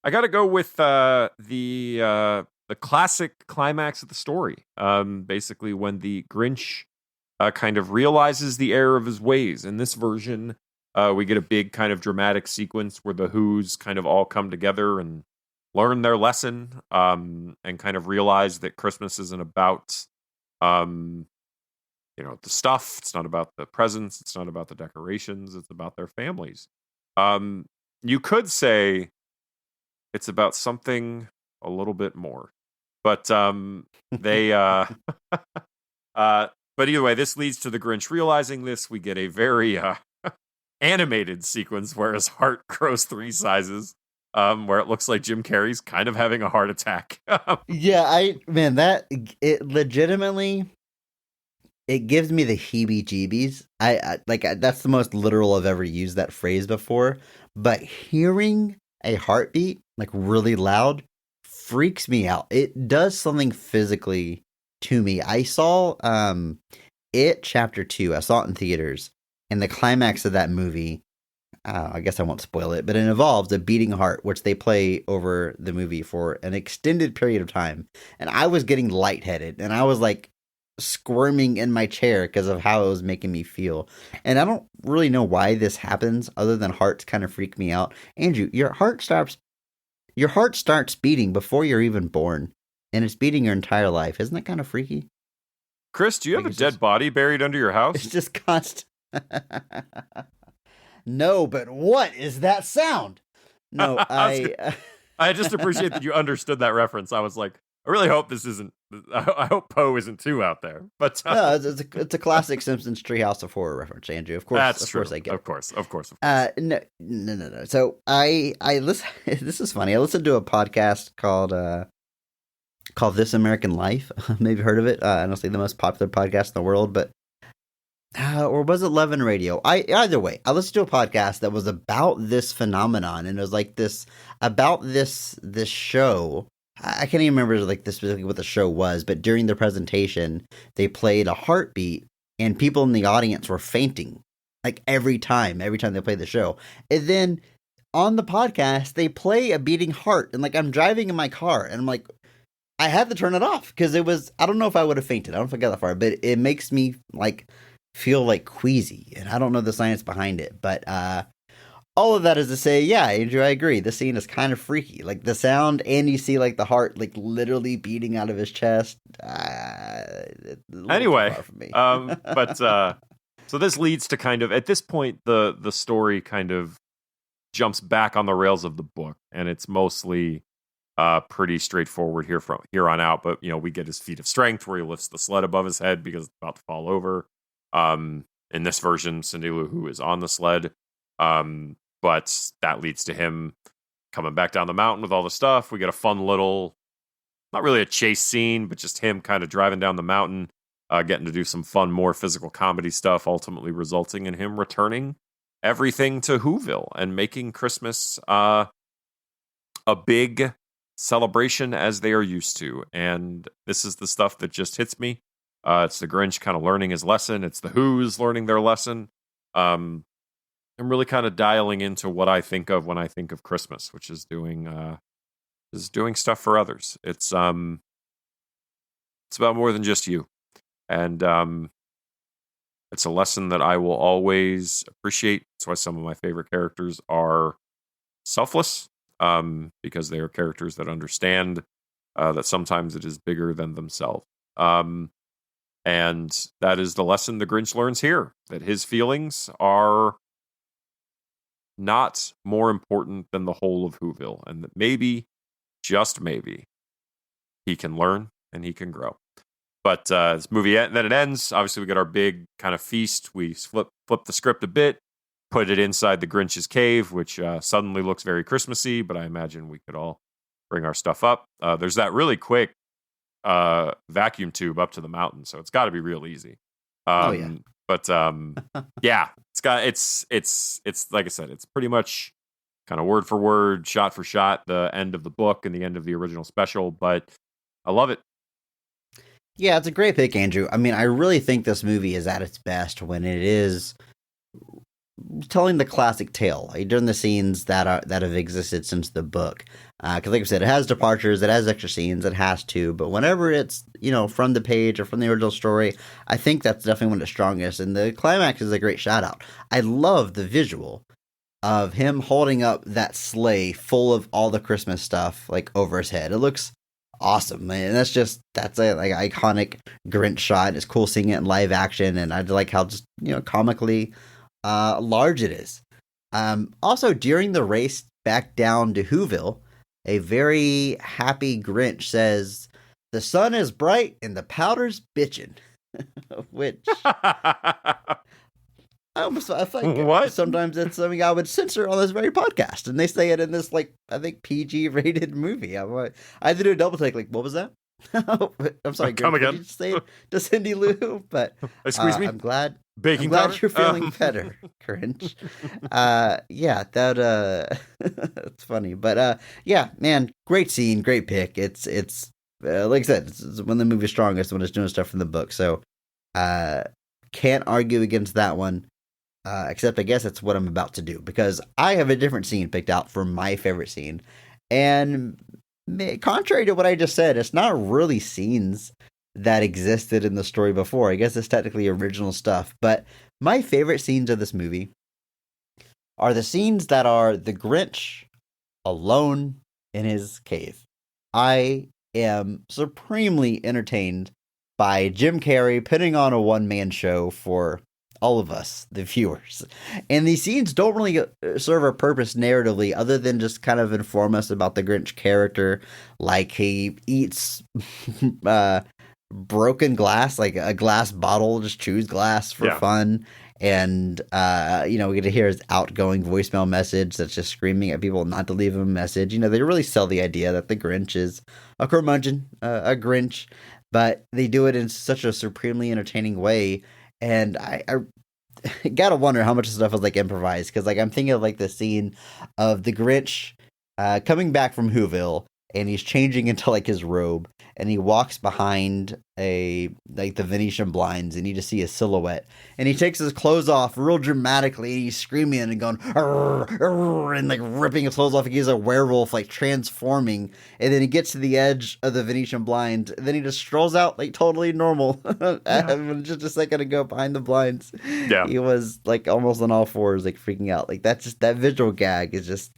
I got to go with the classic climax of the story. Basically, when the Grinch kind of realizes the error of his ways. In this version, we get a big kind of dramatic sequence where the Who's kind of all come together and learn their lesson, and kind of realize that Christmas isn't about the stuff. It's not about the presents. It's not about the decorations. It's about their families. You could say it's about something a little bit more, but they. But either way, this leads to the Grinch realizing this. We get a very animated sequence where his heart grows 3 sizes, where it looks like Jim Carrey's kind of having a heart attack. Yeah, it legitimately. It gives me the heebie-jeebies. That's the most literal I've ever used that phrase before. But hearing a heartbeat, like really loud, freaks me out. It does something physically to me. I saw It Chapter 2. I saw it in theaters. And the climax of that movie, I guess I won't spoil it, but it involves a beating heart, which they play over the movie for an extended period of time. And I was getting lightheaded. And I was like, squirming in my chair because of how it was making me feel. And I don't really know why this happens other than hearts kind of freak me out. Andrew, your heart starts beating before you're even born, and it's beating your entire life. Isn't that kind of freaky? Chris, do you have a dead body buried under your house? It's just constant. No, but what is that sound? No, I just appreciate that you understood that reference. I was like, I really hope this isn't. I hope Poe isn't too out there. But No, it's a classic Simpsons Treehouse of Horror reference, Andrew. Of course, that's of true. course I get it. Of course. No. So I listen. This is funny. I listened to a podcast called This American Life. Maybe heard of it. Honestly, the most popular podcast in the world, but or was it Levin Radio? Either way, I listened to a podcast that was about this phenomenon, and it was like this about this show. I can't even remember like this specifically what the show was, but during the presentation, they played a heartbeat, and people in the audience were fainting like every time they played the show. And then on the podcast, they play a beating heart, and like I'm driving in my car, and I'm like, I had to turn it off because it was. I don't know if I would have fainted. I don't know if I got that far, but it makes me like feel like queasy, and I don't know the science behind it, but all of that is to say, yeah, Andrew, I agree. The scene is kind of freaky, like the sound, and you see like the heart like literally beating out of his chest. Anyway, far from me. but so this leads to kind of at this point the story kind of jumps back on the rails of the book, and it's mostly pretty straightforward here on out. But we get his feat of strength where he lifts the sled above his head because it's about to fall over. In this version, Cindy Lou Who is on the sled. But that leads to him coming back down the mountain with all the stuff. We get a fun little, not really a chase scene, but just him kind of driving down the mountain, getting to do some fun, more physical comedy stuff, ultimately resulting in him returning everything to Whoville and making Christmas a big celebration as they are used to. And this is the stuff that just hits me. It's the Grinch kind of learning his lesson. It's the Who's learning their lesson. I'm really kind of dialing into what I think of when I think of Christmas, which is doing stuff for others. It's about more than just you, and it's a lesson that I will always appreciate. That's why some of my favorite characters are selfless, because they are characters that understand that sometimes it is bigger than themselves. And that is the lesson the Grinch learns here, that his feelings are not more important than the whole of Whoville, and that maybe, just maybe, he can learn and he can grow. But this movie, then it ends. Obviously, we get our big kind of feast. We flip the script a bit, put it inside the Grinch's cave, which suddenly looks very Christmassy, but I imagine we could all bring our stuff up. There's that really quick vacuum tube up to the mountain, so it's got to be real easy. Yeah. But yeah, it's like I said, it's pretty much kind of word for word, shot for shot, the end of the book and the end of the original special. But I love it. Yeah, it's a great pick, Andrew. I mean, I really think this movie is at its best when it is telling the classic tale, like during the scenes that have existed since the book. Because like I said, it has departures, it has extra scenes, it has to. But whenever it's from the page or from the original story, I think that's definitely one of the strongest. And the climax is a great shout out. I love the visual of him holding up that sleigh full of all the Christmas stuff like over his head. It looks awesome, man. That's a like iconic Grinch shot. It's cool seeing it in live action, and I like how just comically large it is. Also, during the race back down to Whoville, a very happy Grinch says, "The sun is bright and the powder's bitchin'," which I feel like what? Sometimes it's something I would censor on this very podcast, and they say it in this like I think PG rated movie. I had to do a double take. Like, what was that? I'm sorry, Come Grinch, again. did you say it to Cindy Lou? But Excuse me. I'm glad. Baking I'm glad powder? you're feeling better, Grinch. Yeah, that it's funny, but yeah, man, great scene, great pick. It's like I said, it's one of the movie's strongest when it's doing stuff from the book. So can't argue against that one. Except I guess that's what I'm about to do, because I have a different scene picked out for my favorite scene, and contrary to what I just said, it's not really scenes that existed in the story before. I guess it's technically original stuff, but my favorite scenes of this movie are the scenes that are the Grinch alone in his cave. I am supremely entertained by Jim Carrey putting on a one-man show for all of us, the viewers. And these scenes don't really serve a purpose narratively other than just kind of inform us about the Grinch character. Like he eats broken glass, like a glass bottle, just chews glass for fun. And, we get to hear his outgoing voicemail message that's just screaming at people not to leave him a message. They really sell the idea that the Grinch is a curmudgeon, a Grinch, but they do it in such a supremely entertaining way. And I gotta wonder how much of stuff was like improvised. Cause like I'm thinking of like the scene of the Grinch coming back from Whoville, and he's changing into like his robe, and he walks behind the Venetian blinds, and you just see a silhouette, and he takes his clothes off real dramatically, and he's screaming and going "Arr, arr," and like ripping his clothes off. He's a werewolf, like transforming, and then he gets to the edge of the Venetian blinds, and then he just strolls out like totally normal. Just a second ago behind the blinds, he was like almost on all fours, like freaking out. Like that visual gag is just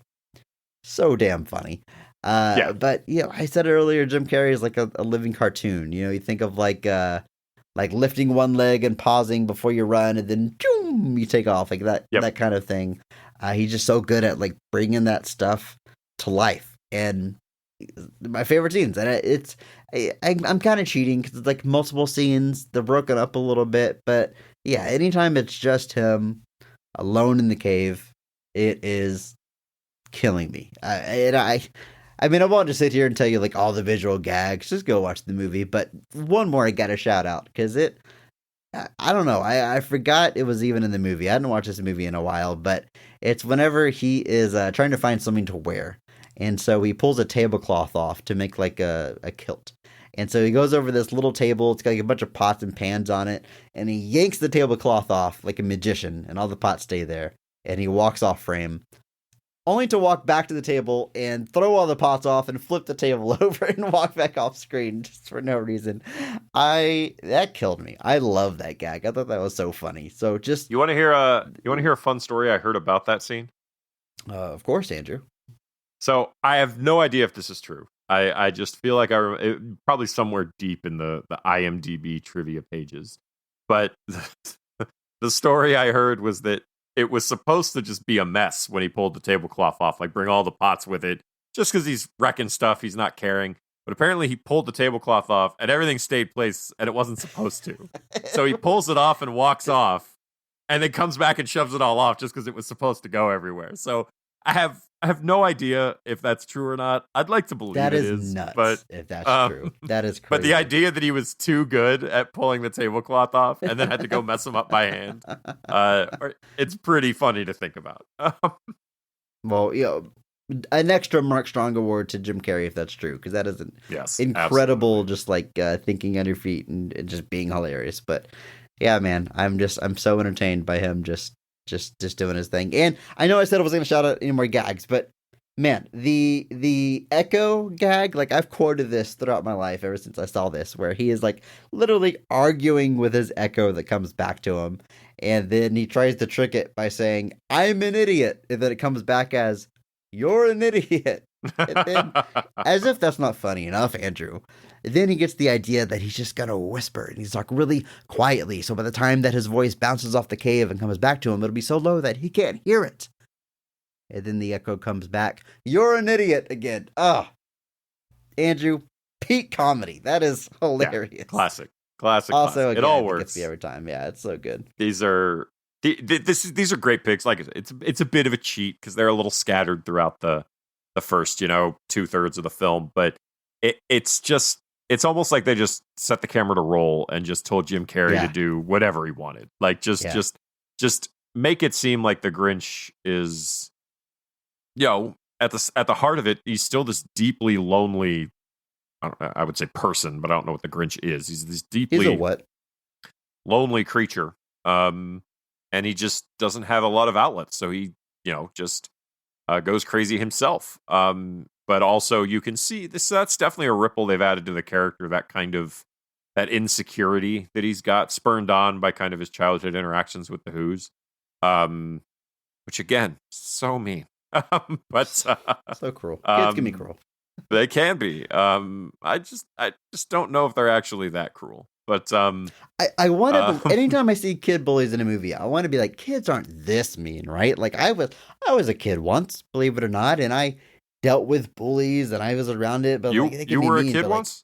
so damn funny. But I said it earlier, Jim Carrey is like a living cartoon. You think of like lifting one leg and pausing before you run, and then boom, you take off, like that kind of thing. He's just so good at like bringing that stuff to life. And my favorite scenes, and I'm kind of cheating because it's like multiple scenes, they're broken up a little bit, but anytime it's just him alone in the cave, it is killing me. I mean, I won't just sit here and tell you like all the visual gags. Just go watch the movie. But one more I got to shout out because I don't know. I forgot it was even in the movie. I hadn't watched this movie in a while, but it's whenever he is trying to find something to wear. And so he pulls a tablecloth off to make like a kilt. And so he goes over this little table. It's got like a bunch of pots and pans on it. And he yanks the tablecloth off like a magician, and all the pots stay there. And he walks off frame, only to walk back to the table and throw all the pots off and flip the table over and walk back off screen just for no reason. That killed me. I love that gag. I thought that was so funny. So just you want to hear a fun story I heard about that scene? Of course, Andrew. So I have no idea if this is true. I just feel like probably somewhere deep in the IMDb trivia pages, but the story I heard was that it was supposed to just be a mess when he pulled the tablecloth off, like bring all the pots with it, just because he's wrecking stuff, he's not caring. But apparently he pulled the tablecloth off and everything stayed place and it wasn't supposed to. So he pulls it off and walks off and then comes back and shoves it all off just because it was supposed to go everywhere. So I have no idea if that's true or not. I'd like to believe that it is nuts. But if that's true, that is crazy. But the idea that he was too good at pulling the tablecloth off and then had to go mess them up by hand, it's pretty funny to think about. Well, an extra Mark Strong award to Jim Carrey if that's true, because that is an incredible, just like thinking on your feet and just being hilarious. But yeah, man, I'm so entertained by him just doing his thing. And I know I said I wasn't going to shout out any more gags, but man, the echo gag, like I've quoted this throughout my life ever since I saw this, where he is like literally arguing with his echo that comes back to him. And then he tries to trick it by saying, "I'm an idiot." And then it comes back as, "You're an idiot." And then, as if that's not funny enough, Andrew, then he gets the idea that he's just gonna whisper and he's like really quietly. So by the time that his voice bounces off the cave and comes back to him, it'll be so low that he can't hear it. And then the echo comes back, "You're an idiot," again. Oh, Andrew, peak comedy. That is hilarious. Yeah, classic. Also, again, it all it works. gets me every time. Yeah, it's so good. These are great picks. Like it's a bit of a cheat because they're a little scattered throughout the first 2/3 of the film, but it's almost like they just set the camera to roll and just told Jim Carrey to do whatever he wanted. Like just make it seem like the Grinch is, at the heart of it, he's still this deeply lonely, I would say person, but I don't know what the Grinch is. He's this deeply lonely creature. And he just doesn't have a lot of outlets. So he, just goes crazy himself. But also you can see that's definitely a ripple they've added to the character, that insecurity that he's got, spurned on by kind of his childhood interactions with the Who's. Which again, so mean. But so cruel. Kids can be cruel. They can be. I just don't know if they're actually that cruel. But I want to. Anytime I see kid bullies in a movie, I want to be like, kids aren't this mean, right? Like I was a kid once, believe it or not, and I dealt with bullies and I was around it. But you like, they can you be were a mean, kid but, like, once.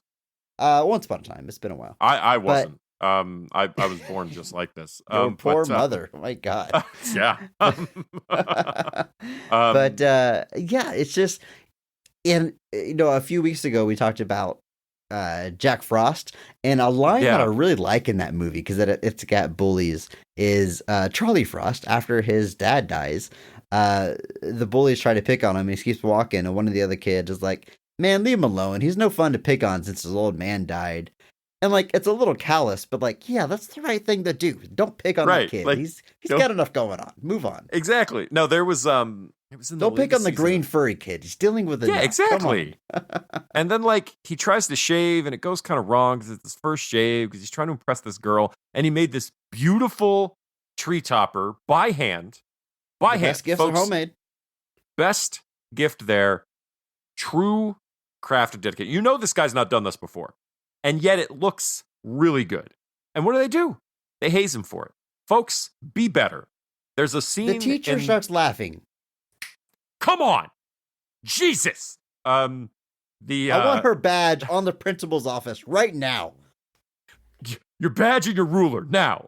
once upon a time. It's been a while. I wasn't. I was born just like this. Your poor mother. Oh my God. Yeah. But yeah, it's just. And a few weeks ago we talked about Jack Frost, and a line that I really like in that movie because it's got bullies is Charlie Frost. After his dad dies, the bullies try to pick on him, and he keeps walking, and one of the other kids is like, "Man, leave him alone. He's no fun to pick on since his old man died." And like, it's a little callous, but like, yeah, that's the right thing to do. Don't pick on that kid. Like, he's got enough going on. Move on. Exactly. No, there was it was in Don't pick on the green furry kid. He's dealing with it. Yeah, exactly. And then like he tries to shave, and it goes kind of wrong because it's his first shave because he's trying to impress this girl, and he made this beautiful tree topper by hand. Best gifts are homemade. Best gift there. True craft and dedication. You know this guy's not done this before. And yet it looks really good. And what do? They haze him for it. Folks, be better. There's a scene. The teacher starts laughing. Come on. Jesus. I want her badge on the principal's office right now. Your badge and your ruler now.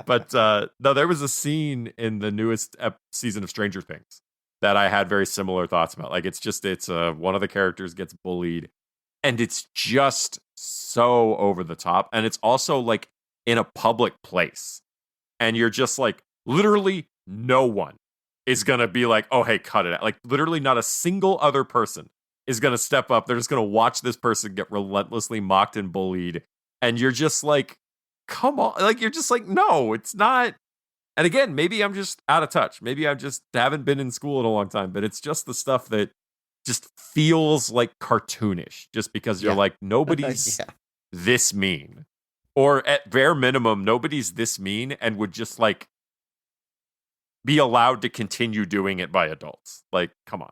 But no, there was a scene in the newest season of Stranger Things that I had very similar thoughts about. Like it's one of the characters gets bullied. And it's just so over the top. And it's also like in a public place. And you're just like, literally no one is going to be like, oh, hey, cut it out. Like literally not a single other person is going to step up. They're just going to watch this person get relentlessly mocked and bullied. And you're just like, come on. Like, you're just like, no, it's not. And again, maybe I'm just out of touch. Maybe I just haven't been in school in a long time. But it's just the stuff that just feels like cartoonish just because you're like, nobody's this mean. Or at bare minimum, nobody's this mean and would just like be allowed to continue doing it by adults. Like, come on.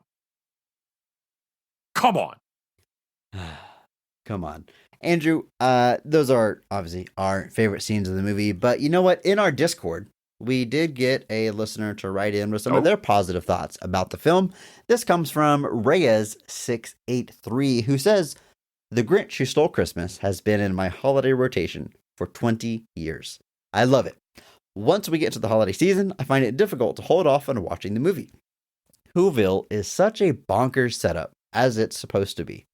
Come on. Come on. Andrew, those are obviously our favorite scenes of the movie. But you know what? In our Discord, we did get a listener to write in with some of their positive thoughts about the film. This comes from Reyes683, who says, "The Grinch Who Stole Christmas has been in my holiday rotation for 20 years. I love it. Once we get to the holiday season, I find it difficult to hold off on watching the movie. Whoville is such a bonkers setup, as it's supposed to be.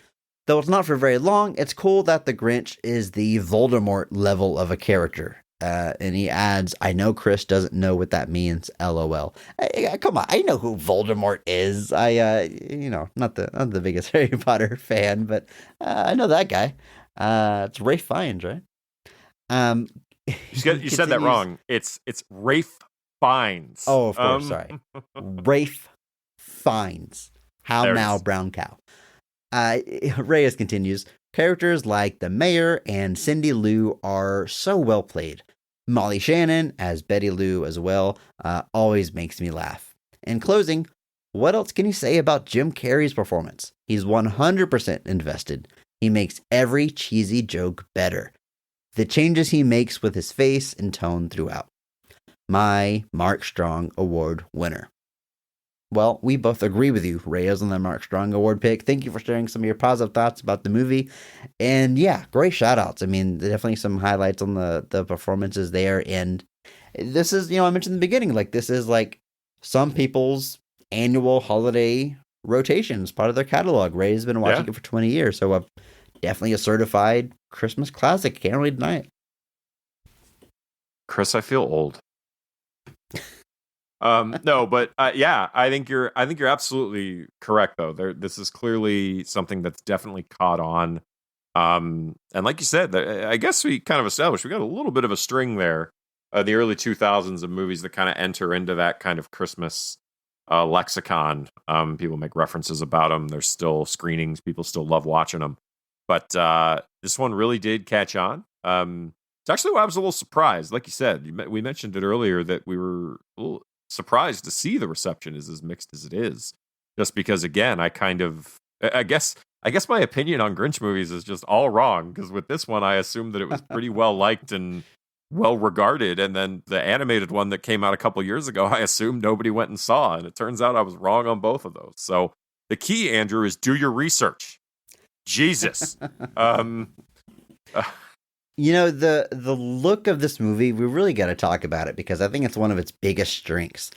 Though it's not for very long, it's cool that the Grinch is the Voldemort level of a character." And he adds, "I know Chris doesn't know what that means. LOL." Come on, I know who Voldemort is. Not the biggest Harry Potter fan, but I know that guy. It's Ralph Fiennes, right? You said that wrong. It's Ralph Fiennes. Oh, of course. Sorry, Ralph Fiennes. How now, brown cow. Reyes continues. Characters like the mayor and Cindy Lou are so well played. Molly Shannon as Betty Lou as well always makes me laugh. In closing, what else can you say about Jim Carrey's performance? He's 100% invested. He makes every cheesy joke better. The changes he makes with his face and tone throughout. My Mark Strong Award winner. Well, we both agree with you, Reyes, on the Mark Strong Award pick. Thank you for sharing some of your positive thoughts about the movie. And yeah, great shout outs. I mean, definitely some highlights on the performances there. And this is, I mentioned in the beginning, like this is like some people's annual holiday rotations, part of their catalog. Reyes has been watching it for 20 years. So definitely a certified Christmas classic. Can't really deny it. Chris, I feel old. No, but yeah, I think you're absolutely correct though. This is clearly something that's definitely caught on. And like you said, I guess we kind of established we got a little bit of a string there. The early 2000s of movies that kind of enter into that kind of Christmas lexicon. People make references about them. There's still screenings. People still love watching them. But this one really did catch on. It's actually why I was a little surprised. Like you said, we mentioned it earlier that we were a little surprised to see the reception is as mixed as it is. Just because, again, I guess I guess my opinion on Grinch movies is just all wrong, because with this one, I assumed that it was pretty well liked and well regarded. And then the animated one that came out a couple years ago, I assumed nobody went and saw. And it turns out I was wrong on both of those. So the key, Andrew, is do your research. Jesus. You know, the look of this movie, we really got to talk about it because I think it's one of its biggest strengths.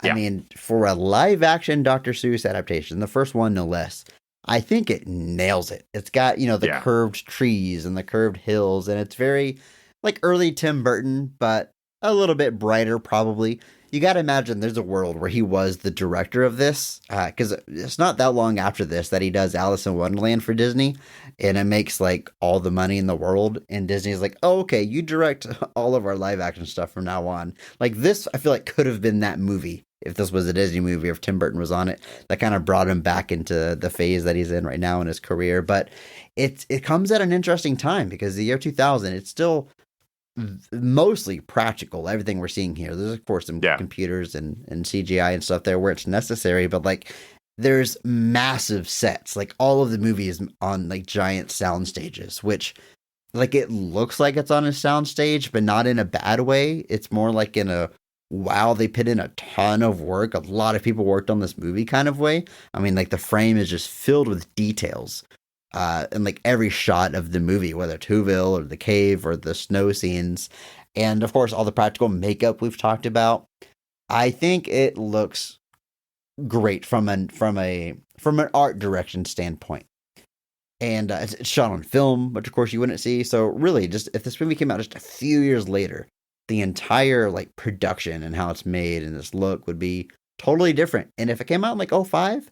Yeah. I mean, for a live action Dr. Seuss adaptation, the first one no less, I think it nails it. It's got, the curved trees and the curved hills, and it's very like early Tim Burton, but a little bit brighter probably. You got to imagine there's a world where he was the director of this, because it's not that long after this that he does Alice in Wonderland for Disney, and it makes like all the money in the world. And Disney's like, oh, okay, you direct all of our live action stuff from now on. Like this, I feel like could have been that movie if this was a Disney movie, or if Tim Burton was on it. That kind of brought him back into the phase that he's in right now in his career. But it comes at an interesting time because the year 2000, it's still mostly practical. Everything we're seeing here, there's of course some computers and CGI and stuff there where it's necessary, but like there's massive sets. Like all of the movie is on like giant sound stages, which like it looks like it's on a sound stage, but not in a bad way. It's more like in a wow, they put in a ton of work. A lot of people worked on this movie kind of way. I mean, like the frame is just filled with details. And like every shot of the movie, whether it's Whoville or the cave or the snow scenes, and of course all the practical makeup we've talked about, I think it looks great from an art direction standpoint. And it's shot on film, which of course you wouldn't see. So really, just if this movie came out just a few years later, the entire like production and how it's made and this look would be totally different. And if it came out in like 2005,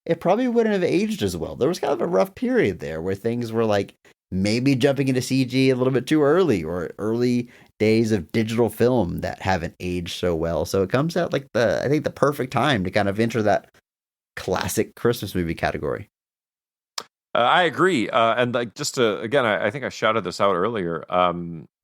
it probably wouldn't have aged as well. There was kind of a rough period there where things were like maybe jumping into CG a little bit too early, or early days of digital film that haven't aged so well. So it comes out like I think the perfect time to kind of enter that classic Christmas movie category. I agree. And like just to, again, I think I shouted this out earlier.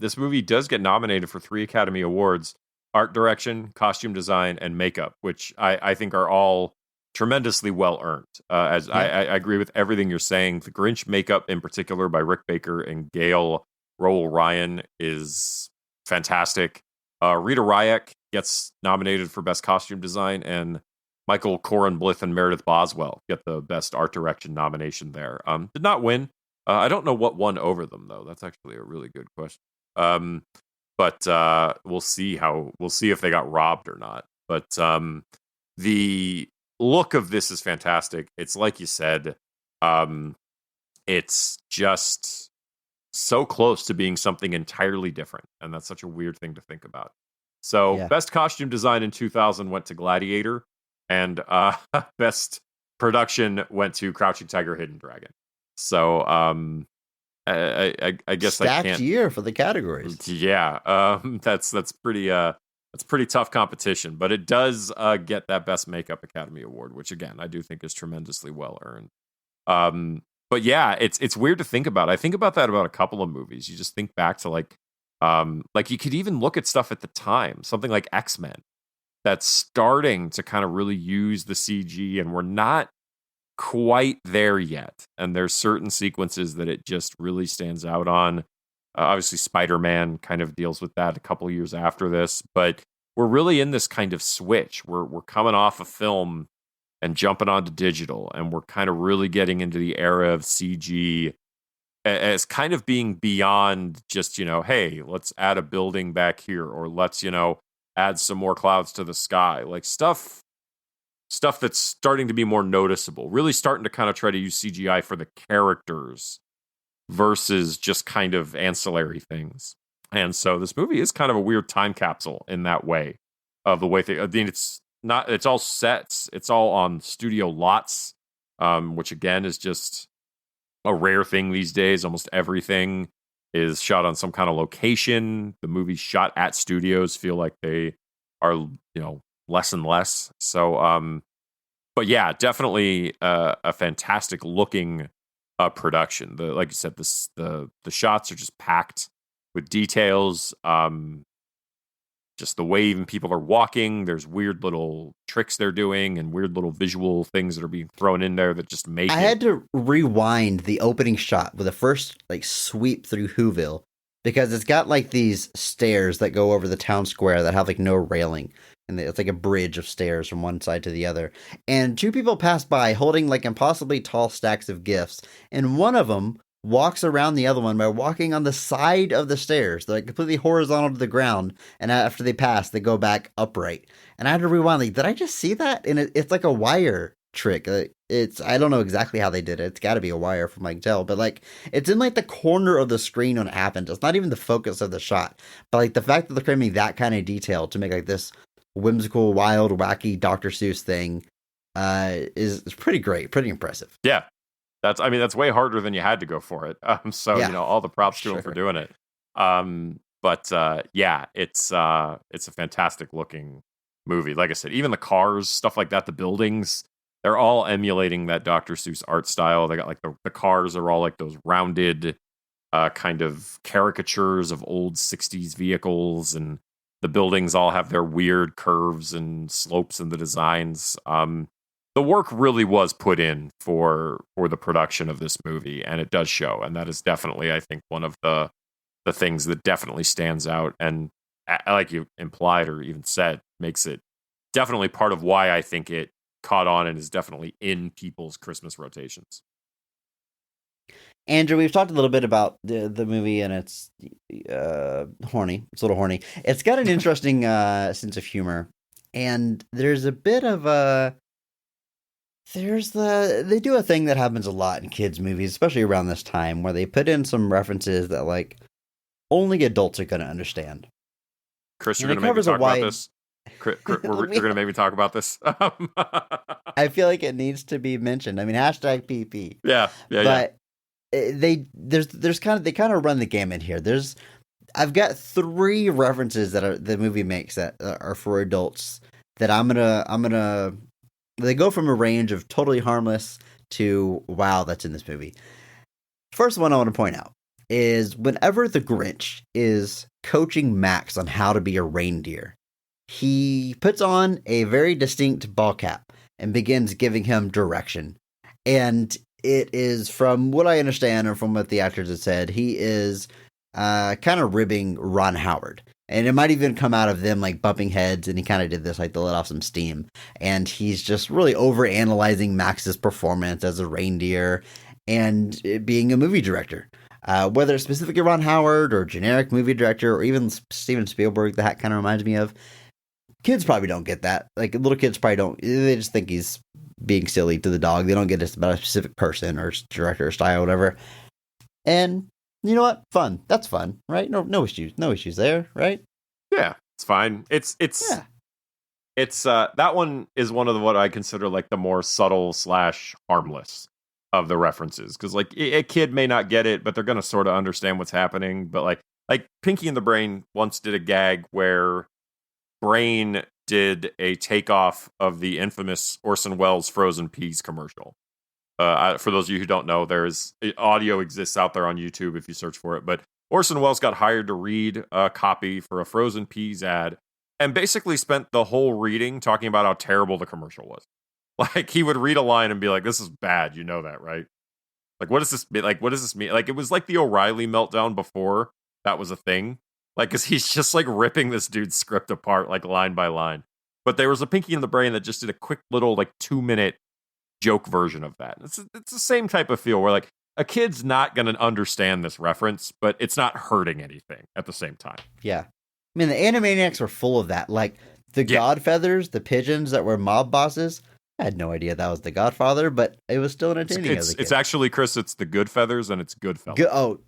This movie does get nominated for 3 Academy Awards: art direction, costume design, and makeup, which I think are all tremendously well earned. I agree with everything you're saying. The Grinch makeup in particular by Rick Baker and Gail Rowell Ryan is fantastic. Rita Ryak gets nominated for best costume design, and Michael Coren Blith and Meredith Boswell get the best art direction nomination there. Did not win. I don't know what won over them though. That's actually a really good question. But we'll see if they got robbed or not. But the look of this is fantastic. It's like you said, it's just so close to being something entirely different, and that's such a weird thing to think about. So best costume design in 2000 went to Gladiator, and best production went to Crouching Tiger, Hidden Dragon. So I guess stacked I can't year for the categories. Yeah, that's pretty tough competition, but it does get that best makeup Academy Award, which again I do think is tremendously well earned. But yeah, it's weird to think about. I think about that about a couple of movies. You just think back to like you could even look at stuff at the time, something like X-Men, that's starting to kind of really use the CG, and we're not quite there yet. And there's certain sequences that it just really stands out on. Obviously, Spider-Man kind of deals with that a couple of years after this, but we're really in this kind of switch. We're coming off of film and jumping onto digital, and we're kind of really getting into the era of CG as kind of being beyond just, hey, let's add a building back here, or let's, add some more clouds to the sky. Like stuff that's starting to be more noticeable, really starting to kind of try to use CGI for the characters versus just kind of ancillary things. And so this movie is kind of a weird time capsule in that way, of the way it's all sets, it's all on studio lots, which again is just a rare thing these days. Almost everything is shot on some kind of location. The movies shot at studios feel like they are, less and less. So, but yeah, definitely a fantastic looking production. Like you said, the shots are just packed with details. just the way even people are walking. There's weird little tricks they're doing and weird little visual things that are being thrown in there that just make I had to rewind the opening shot with the first like sweep through Whoville because it's got like these stairs that go over the town square that have like no railing. And it's like a bridge of stairs from one side to the other. And two people pass by holding like impossibly tall stacks of gifts. And one of them walks around the other one by walking on the side of the stairs. They're like completely horizontal to the ground. And after they pass, they go back upright. And I had to rewind, like, did I just see that? And it's like a wire trick. I don't know exactly how they did it. It's got to be a wire from what I can tell. But like, it's in like the corner of the screen when it happens. It's not even the focus of the shot. But like the fact that they're cramming that kind of detail to make like this whimsical, wild, wacky Dr. Seuss thing is pretty great, pretty impressive. Yeah, that's way harder than you had to go for it. So Yeah, you know, all the props to him for doing it. Yeah, it's a fantastic looking movie. Like I said, even the cars, stuff like that, the buildings, they're all emulating that Dr. Seuss art style. They got like the cars are all like those rounded kind of caricatures of old 60s vehicles, and the buildings all have their weird curves and slopes in the designs. The work really was put in for the production of this movie, and it does show. And that is definitely, I think, one of the things that definitely stands out. And like you implied or even said, makes it definitely part of why I think it caught on and is definitely in people's Christmas rotations. Andrew, we've talked a little bit about the movie, and it's horny. It's a little horny. It's got an interesting sense of humor, and there's a bit of they do a thing that happens a lot in kids' movies, especially around this time, where they put in some references that like only adults are going to understand. Chris, you're going to make me talk about this? You're going to make me talk about this? I feel like it needs to be mentioned. I mean, hashtag PP. Yeah. But they kind of run the gamut here. I've got 3 references that the movie makes that are for adults that I'm gonna they go from a range of totally harmless to wow, that's in this movie. First one I want to point out is whenever the Grinch is coaching Max on how to be a reindeer, he puts on a very distinct ball cap and begins giving him direction. And it is, from what I understand and from what the actors have said, he is kind of ribbing Ron Howard. And it might even come out of them like bumping heads, and he kind of did this like to let off some steam. And he's just really over-analyzing Max's performance as a reindeer and being a movie director. Whether it's specifically Ron Howard or generic movie director or even Steven Spielberg, that kind of reminds me of. Kids probably don't get that. Like, little kids probably don't. They just think he's being silly to the dog. They don't get it's about a specific person or director or style or whatever. And you know what? Fun. That's fun, right? No issues. No issues there, right? Yeah, it's fine. It's that one is one of what I consider like the more subtle / harmless of the references, because like a kid may not get it, but they're gonna sort of understand what's happening. But like Pinky and the Brain once did a gag where Brain did a takeoff of the infamous Orson Welles Frozen Peas commercial. For those of you who don't know, audio exists out there on YouTube if you search for it. But Orson Welles got hired to read a copy for a Frozen Peas ad, and basically spent the whole reading talking about how terrible the commercial was. Like, he would read a line and be like, "This is bad, you know that, right? Like, what does this mean? Like, what does this mean?" Like, it was like the O'Reilly meltdown before that was a thing. Like, because he's just like ripping this dude's script apart, like line by line. But there was a Pinky and the Brain that just did a quick little like 2-minute joke version of that. It's the same type of feel where like a kid's not going to understand this reference, but it's not hurting anything at the same time. Yeah. I mean, the Animaniacs were full of that. Like, the Godfeathers, the pigeons that were mob bosses. I had no idea that was the Godfather, but it was still entertaining as a kid. It's actually, Chris, it's the Good Feathers and it's Goodfellas. Oh.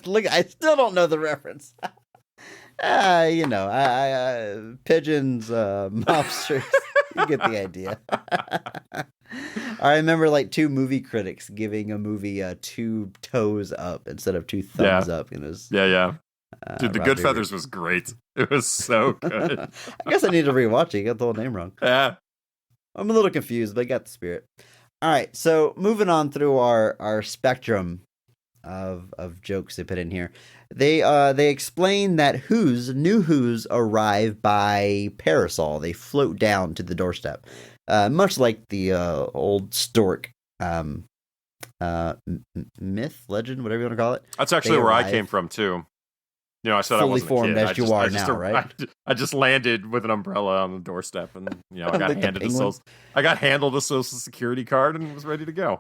Look, I still don't know the reference. Pigeons, mobsters. You get the idea. I remember like 2 movie critics giving a movie 2 toes up instead of 2 thumbs up. It was, dude, the Good Feathers was great. It was so good. I guess I need to rewatch it. You got the whole name wrong. Yeah. I'm a little confused, but I got the spirit. All right, so moving on through our spectrum of jokes they put in here. They explain that new Who's arrive by parasol. They float down to the doorstep, much like the old stork myth, legend, whatever you want to call it. That's actually where I came from too. You know, I said I fully wasn't formed a kid. as you are now, right? I just landed with an umbrella on the doorstep, and you know, I got Like handled a social security card and was ready to go.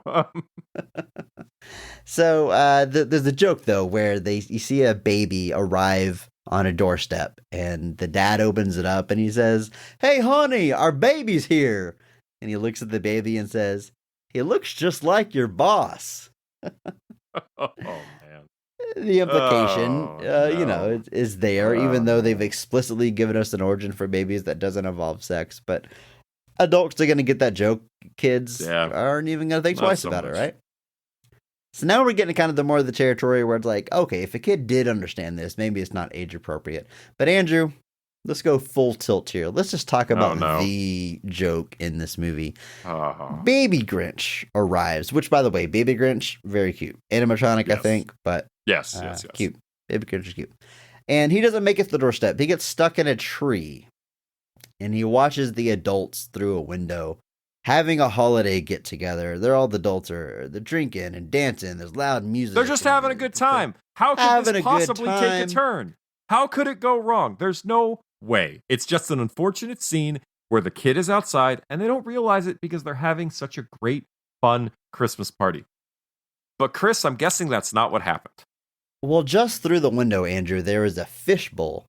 So there's a joke though where you see a baby arrive on a doorstep, and the dad opens it up and he says, "Hey, honey, our baby's here." And he looks at the baby and says, "He looks just like your boss." Oh man. The implication, no. is there, even though they've explicitly given us an origin for babies that doesn't involve sex. But adults are going to get that joke. Kids aren't even going to think twice about it, right? So now we're getting kind of the more of the territory where it's like, okay, if a kid did understand this, maybe it's not age appropriate. But Andrew, let's go full tilt here. Let's just talk about the joke in this movie. Baby Grinch arrives, which, by the way, Baby Grinch, very cute. Animatronic, yes. I think, but yes. Cute. Baby Grinch is cute. And he doesn't make it to the doorstep. He gets stuck in a tree, and he watches the adults through a window having a holiday get together. They're drinking and dancing. There's loud music. They're just having a good time. How could this possibly take a turn? How could it go wrong? There's no way. It's just an unfortunate scene where the kid is outside and they don't realize it because they're having such a great, fun Christmas party. But Chris, I'm guessing that's not what happened. Well, just through the window, Andrew, there is a fishbowl.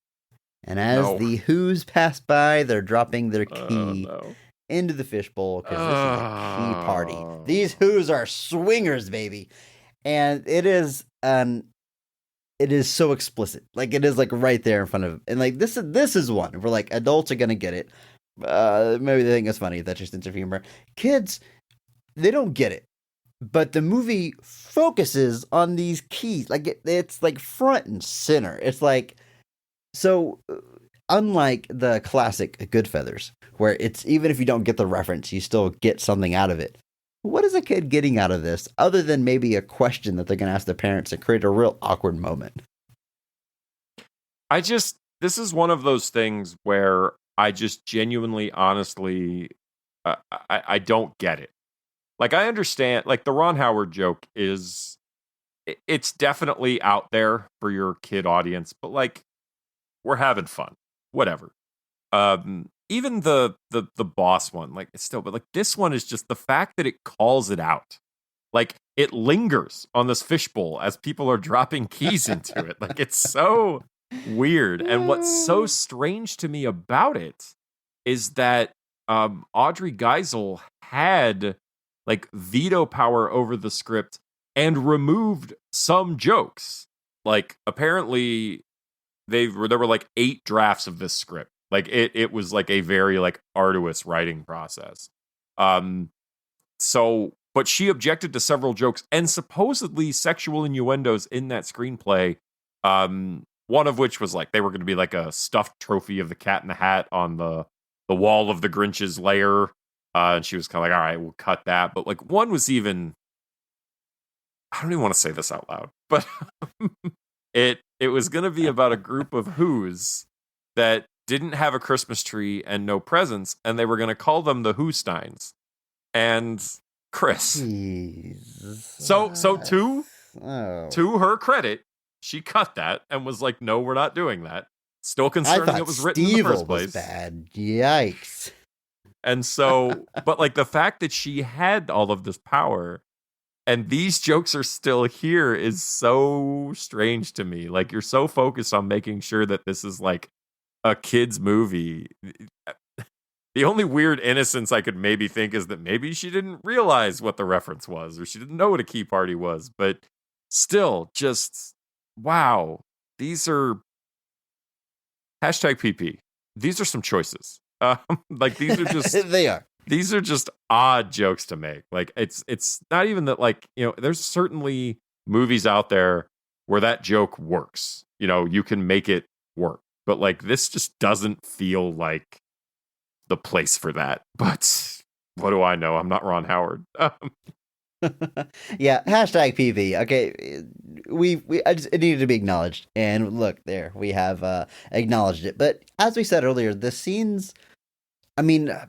And as the Who's pass by, they're dropping their key into the fishbowl because this is a key party. These Who's are swingers, baby. And it is so explicit. Like, it is like right there in front of, and like this is one where like adults are gonna get it. Maybe they think it's funny. That's your sense of humor. Kids, they don't get it. But the movie focuses on these keys. Like it's like front and center. It's like, so unlike the classic Goodfeathers, where it's, even if you don't get the reference, you still get something out of it. What is a kid getting out of this, other than maybe a question that they're going to ask their parents and create a real awkward moment? This is one of those things where I just genuinely, honestly, I don't get it. Like, I understand, like, the Ron Howard joke it's definitely out there for your kid audience, but like, we're having fun, whatever. Even the boss one, like, it's still, but like, this one is just the fact that it calls it out. Like, it lingers on this fishbowl as people are dropping keys into it. Like, it's so weird. And what's so strange to me about it is that Audrey Geisel had like veto power over the script and removed some jokes. Like, apparently there were like 8 drafts of this script. Like, it was like a very like arduous writing process. But she objected to several jokes and supposedly sexual innuendos in that screenplay. One of which was like they were going to be like a stuffed trophy of the Cat in the Hat on the wall of the Grinch's lair. And she was kind of like, all right, we'll cut that. But like, one was even, I don't even want to say this out loud, but it was going to be about a group of Who's that didn't have a Christmas tree and no presents, and they were going to call them the Whosteins. And Chris, so to her credit, she cut that and was like, no, we're not doing that. Still concerning it was written in the first place. Was bad. Yikes. And so, but like the fact that she had all of this power and these jokes are still here is so strange to me. Like, you're so focused on making sure that this is like a kid's movie. The only weird innocence I could maybe think is that maybe she didn't realize what the reference was, or she didn't know what a key party was. But still, just, wow. These are #PP. These are some choices. Like, these are just they are. These are just odd jokes to make. Like, it's not even that, like, you know, there's certainly movies out there where that joke works. You know, you can make it work. But like, this just doesn't feel like the place for that. But what do I know? I'm not Ron Howard. Yeah, #PV. Okay, it needed to be acknowledged, and look, there we have acknowledged it. But as we said earlier, the scenes. I mean, I'm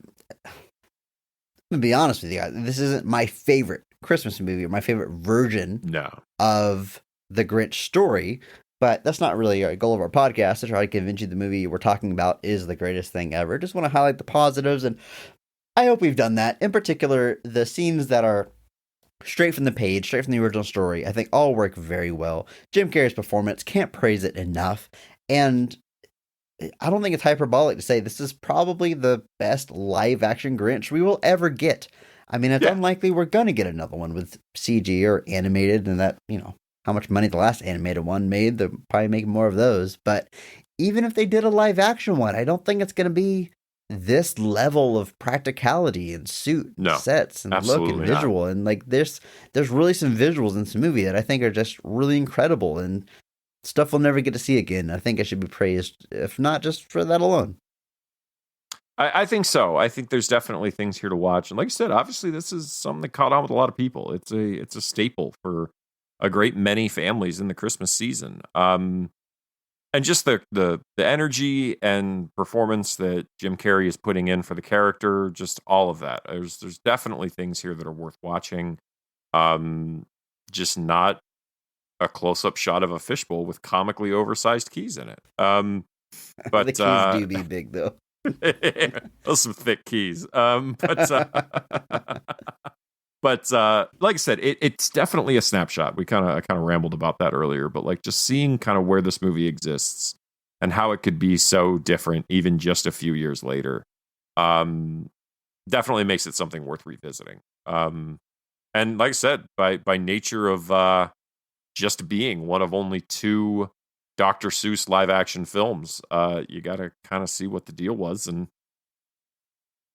gonna be honest with you guys. This isn't my favorite Christmas movie or my favorite version of the Grinch story, but that's not really a goal of our podcast to try to convince you the movie we're talking about is the greatest thing ever. Just want to highlight the positives, and I hope we've done that. In particular, the scenes that are straight from the page, straight from the original story, I think all work very well. Jim Carrey's performance, can't praise it enough, and I don't think it's hyperbolic to say this is probably the best live action Grinch we will ever get. I mean, it's unlikely we're going to get another one with CG or animated, and that, how much money the last animated one made, they'll probably make more of those. But even if they did a live action one, I don't think it's going to be this level of practicality and suit and sets and look and visual. And like there's really some visuals in this movie that I think are just really incredible and stuff we'll never get to see again. I think I should be praised, if not just for that alone. I think so. I think there's definitely things here to watch. And like I said, obviously this is something that caught on with a lot of people. It's a staple for a great many families in the Christmas season. And just the energy and performance that Jim Carrey is putting in for the character, just all of that. There's definitely things here that are worth watching. Just not a close-up shot of a fishbowl with comically oversized keys in it. But the keys do be big, though. Those some thick keys. But like I said, it's definitely a snapshot. I kind of rambled about that earlier, but like just seeing kind of where this movie exists and how it could be so different even just a few years later, definitely makes it something worth revisiting. And like I said, by nature of just being one of only 2 Dr. Seuss live action films, you got to kind of see what the deal was. And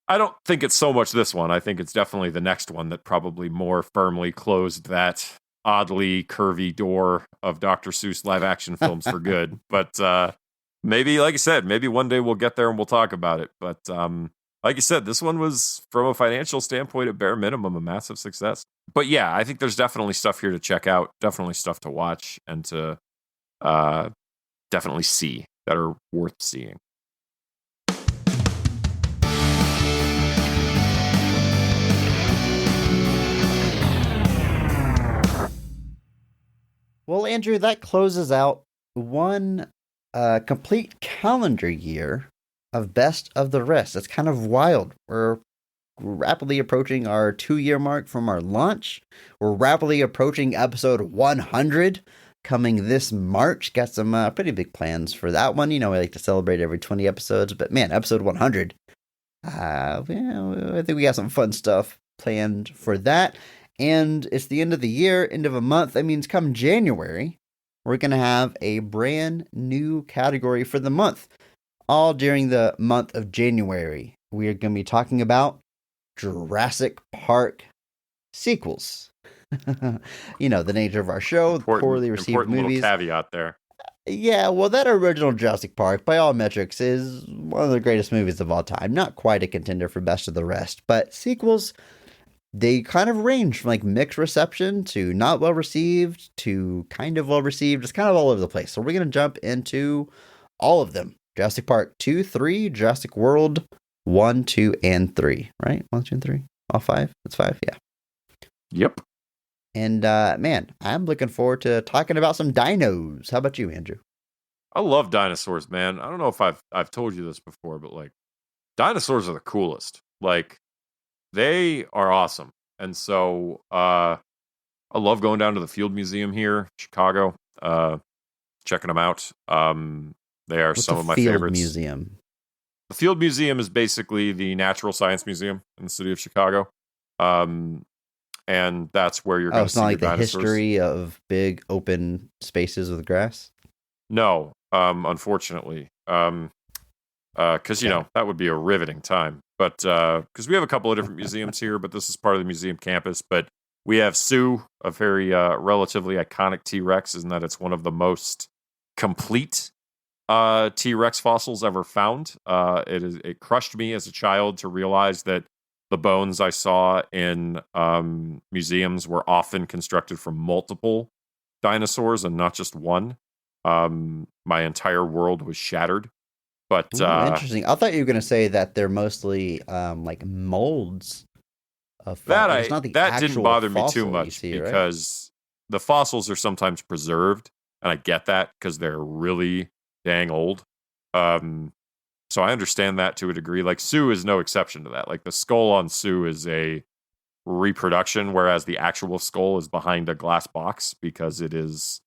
I don't think it's so much this one. I think it's definitely the next one that probably more firmly closed that oddly curvy door of Dr. Seuss live action films for good. But maybe, like I said, maybe one day we'll get there and we'll talk about it. But like you said, this one was, from a financial standpoint, at bare minimum, a massive success. But yeah, I think there's definitely stuff here to check out, definitely stuff to watch and to definitely see that are worth seeing. Well, Andrew, that closes out one complete calendar year of Best of the Rest. That's kind of wild. We're rapidly approaching our 2-year mark from our launch. We're rapidly approaching episode 100 coming this March. Got some pretty big plans for that one. We like to celebrate every 20 episodes, but man, episode 100. I think we got some fun stuff planned for that. And it's the end of the year, end of a month. That means come January, we're going to have a brand new category for the month. All during the month of January, we are going to be talking about Jurassic Park sequels. The nature of our show, poorly received movies. Little caveat there. Yeah, well, that original Jurassic Park, by all metrics, is one of the greatest movies of all time. Not quite a contender for Best of the Rest, but sequels, they kind of range from like mixed reception to not well received to kind of well received. It's kind of all over the place. So we're going to jump into all of them. Jurassic Park 2, 3, Jurassic World 1, 2, and 3, right? 1, 2, and 3? All 5? That's 5, yeah. Yep. And man, I'm looking forward to talking about some dinos. How about you, Andrew? I love dinosaurs, man. I don't know if I've told you this before, but like dinosaurs are the coolest. Like they are awesome. And so I love going down to the Field Museum here, in Chicago, checking them out. They are some of my favorites. Museum? The Field Museum is basically the Natural Science Museum in the city of Chicago. And that's where you're going to see it's not like the dinosaurs. History of big open spaces with grass? No, unfortunately. Because, that would be a riveting time. But because we have a couple of different museums here, but this is part of the museum campus. But we have Sue, a very relatively iconic T-Rex, in that it's one of the most complete T-Rex fossils ever found. It crushed me as a child to realize that the bones I saw in museums were often constructed from multiple dinosaurs and not just one, my entire world was shattered. But Ooh, interesting. I thought you were going to say that they're mostly like molds of fossils. It's not the that didn't actual bother me fossil too you much see, right? because the fossils are sometimes preserved, and I get that because they're really dang old. So I understand that to a degree. Like Sue is no exception to that. Like the skull on Sue is a reproduction, whereas the actual skull is behind a glass box because it is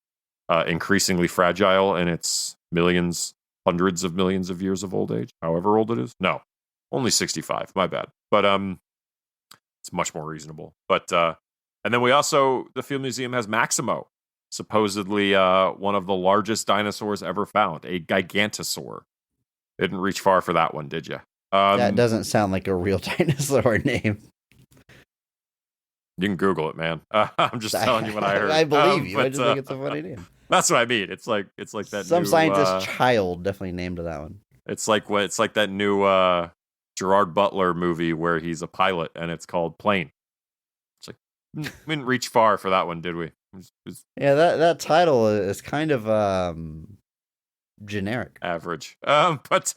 increasingly fragile and it's millions, hundreds of millions of years of old age, however old it is. No, only 65. My bad. But it's much more reasonable. But and then the Field Museum has Maximo, supposedly one of the largest dinosaurs ever found, a gigantosaur. Didn't reach far for that one, did you? That doesn't sound like a real dinosaur name. You can Google it, man. I'm just telling you what I heard. I believe you. I just think it's a funny name. That's what I mean. It's like that. Some new, scientist child definitely named that one. It's like that new Gerard Butler movie where he's a pilot and it's called Plane. It's like we didn't reach far for that one, did we? Yeah, that title is kind of generic, average. But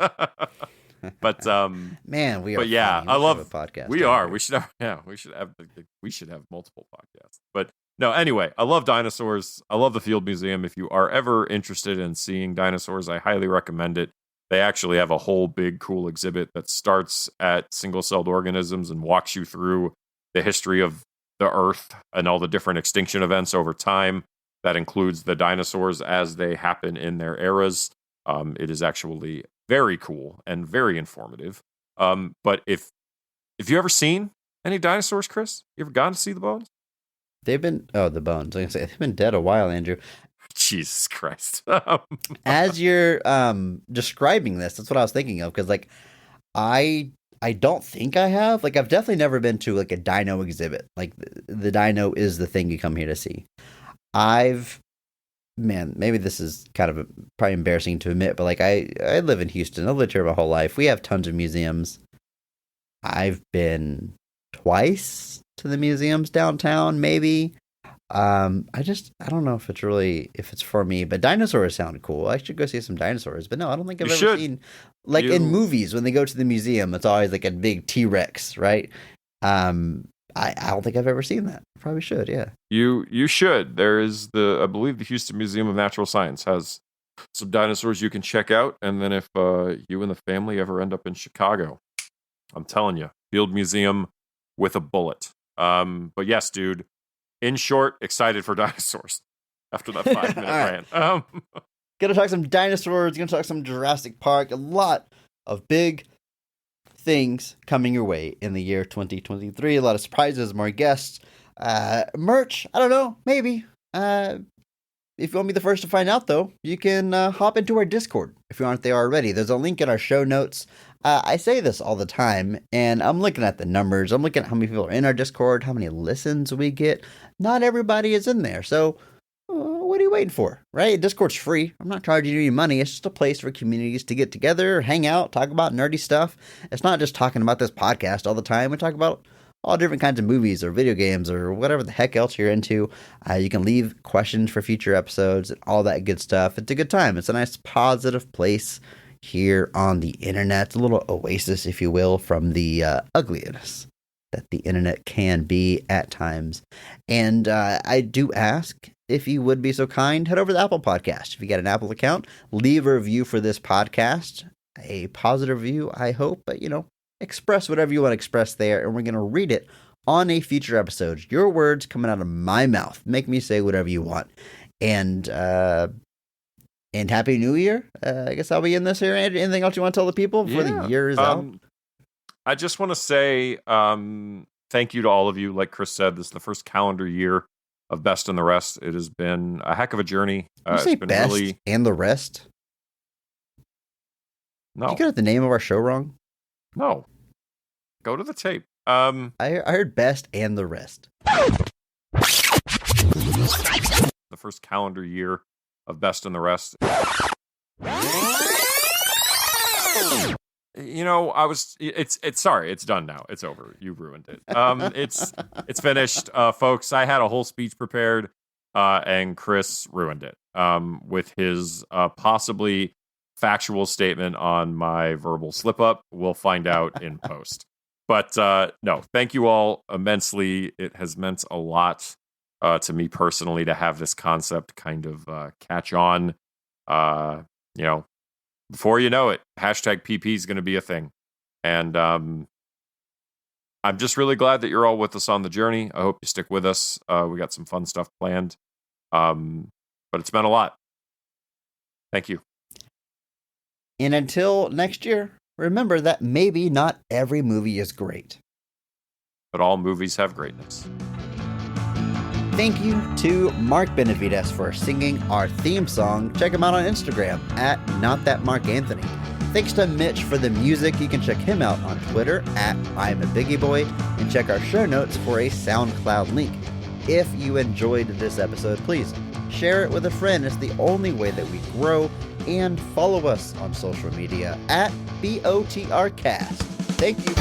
man, we are. But yeah, funny. I love a podcast. We are. We should have. Yeah, we should have multiple podcasts. But no, anyway, I love dinosaurs. I love the Field Museum. If you are ever interested in seeing dinosaurs, I highly recommend it. They actually have a whole big cool exhibit that starts at single-celled organisms and walks you through the history of the Earth and all the different extinction events over time. That includes the dinosaurs as they happen in their eras. It is actually very cool and very informative. But if you ever seen any dinosaurs, Chris, you ever gone to see the bones? They've been the bones. Like I say, they've been dead a while, Andrew. Jesus Christ! As you're describing this, that's what I was thinking of because like I don't think I have. Like I've definitely never been to like a dino exhibit. Like the dino is the thing you come here to see. Maybe this is kind of probably embarrassing to admit, but like I live in Houston. I've lived here my whole life. We have tons of museums. I've been twice to the museums downtown, maybe. I don't know if it's for me, but dinosaurs sound cool. I should go see some dinosaurs, but no, I don't think I've ever seen, like in movies when they go to the museum, it's always like a big T-Rex, right? I don't think I've ever seen that. Probably should, yeah. You should. There is I believe the Houston Museum of Natural Science has some dinosaurs you can check out. And then if you and the family ever end up in Chicago, I'm telling you, Field Museum with a bullet. But yes, dude. In short, excited for dinosaurs after that 5-minute rant. Gonna talk some dinosaurs. Gonna talk some Jurassic Park. A lot of big things coming your way in the year 2023. A lot of surprises, more guests, merch. I don't know, maybe. If you want to be the first to find out, though, you can hop into our Discord if you aren't there already. There's a link in our show notes. I say this all the time, and I'm looking at the numbers. I'm looking at how many people are in our Discord, how many listens we get. Not everybody is in there, so what are you waiting for, right? Discord's free. I'm not charging you any money. It's just a place for communities to get together, hang out, talk about nerdy stuff. It's not just talking about this podcast all the time. We talk about all different kinds of movies or video games or whatever the heck else you're into. You can leave questions for future episodes and all that good stuff. It's a good time. It's a nice positive place here on the internet. A little oasis, if you will, from the ugliness that the internet can be at times. And I do ask, if you would be so kind, head over to the Apple Podcast. If you got an Apple account, leave a review for this podcast. A positive review, I hope, but express whatever you want to express there, and we're going to read it on a future episode. Your words coming out of my mouth. Make me say whatever you want. And Happy New Year. I guess I'll be in this here. Anything else you want to tell the people before the year is out? I just want to say thank you to all of you. Like Chris said, this is the first calendar year of Best and the Rest. It has been a heck of a journey. You say Best and the Rest? No. Did you get the name of our show wrong? No. Go to the tape. I heard Best and the Rest. The first calendar year of Best and the Rest. It's done now. It's over. You ruined it. It's finished. Folks, I had a whole speech prepared. and Chris ruined it with his possibly factual statement on my verbal slip up. We'll find out in post. But no, thank you all immensely. It has meant a lot to me personally to have this concept kind of catch on. Before you know it, hashtag PP is going to be a thing. And I'm just really glad that you're all with us on the journey. I hope you stick with us. We got some fun stuff planned. But it's been a lot. Thank you. And until next year, remember that maybe not every movie is great. But all movies have greatness. Thank you to Mark Benavides for singing our theme song. Check him out on Instagram at NotThatMarkAnthony. Thanks to Mitch for the music. You can check him out on Twitter at I'm a Biggie Boy and check our show notes for a SoundCloud link. If you enjoyed this episode, please share it with a friend. It's the only way that we grow. And follow us on social media at BOTRcast. Thank you.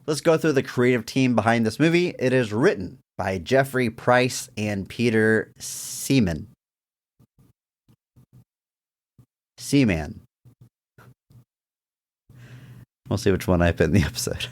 Let's go through the creative team behind this movie. It is written by Jeffrey Price and Peter Seaman. We'll see which one I put in the episode.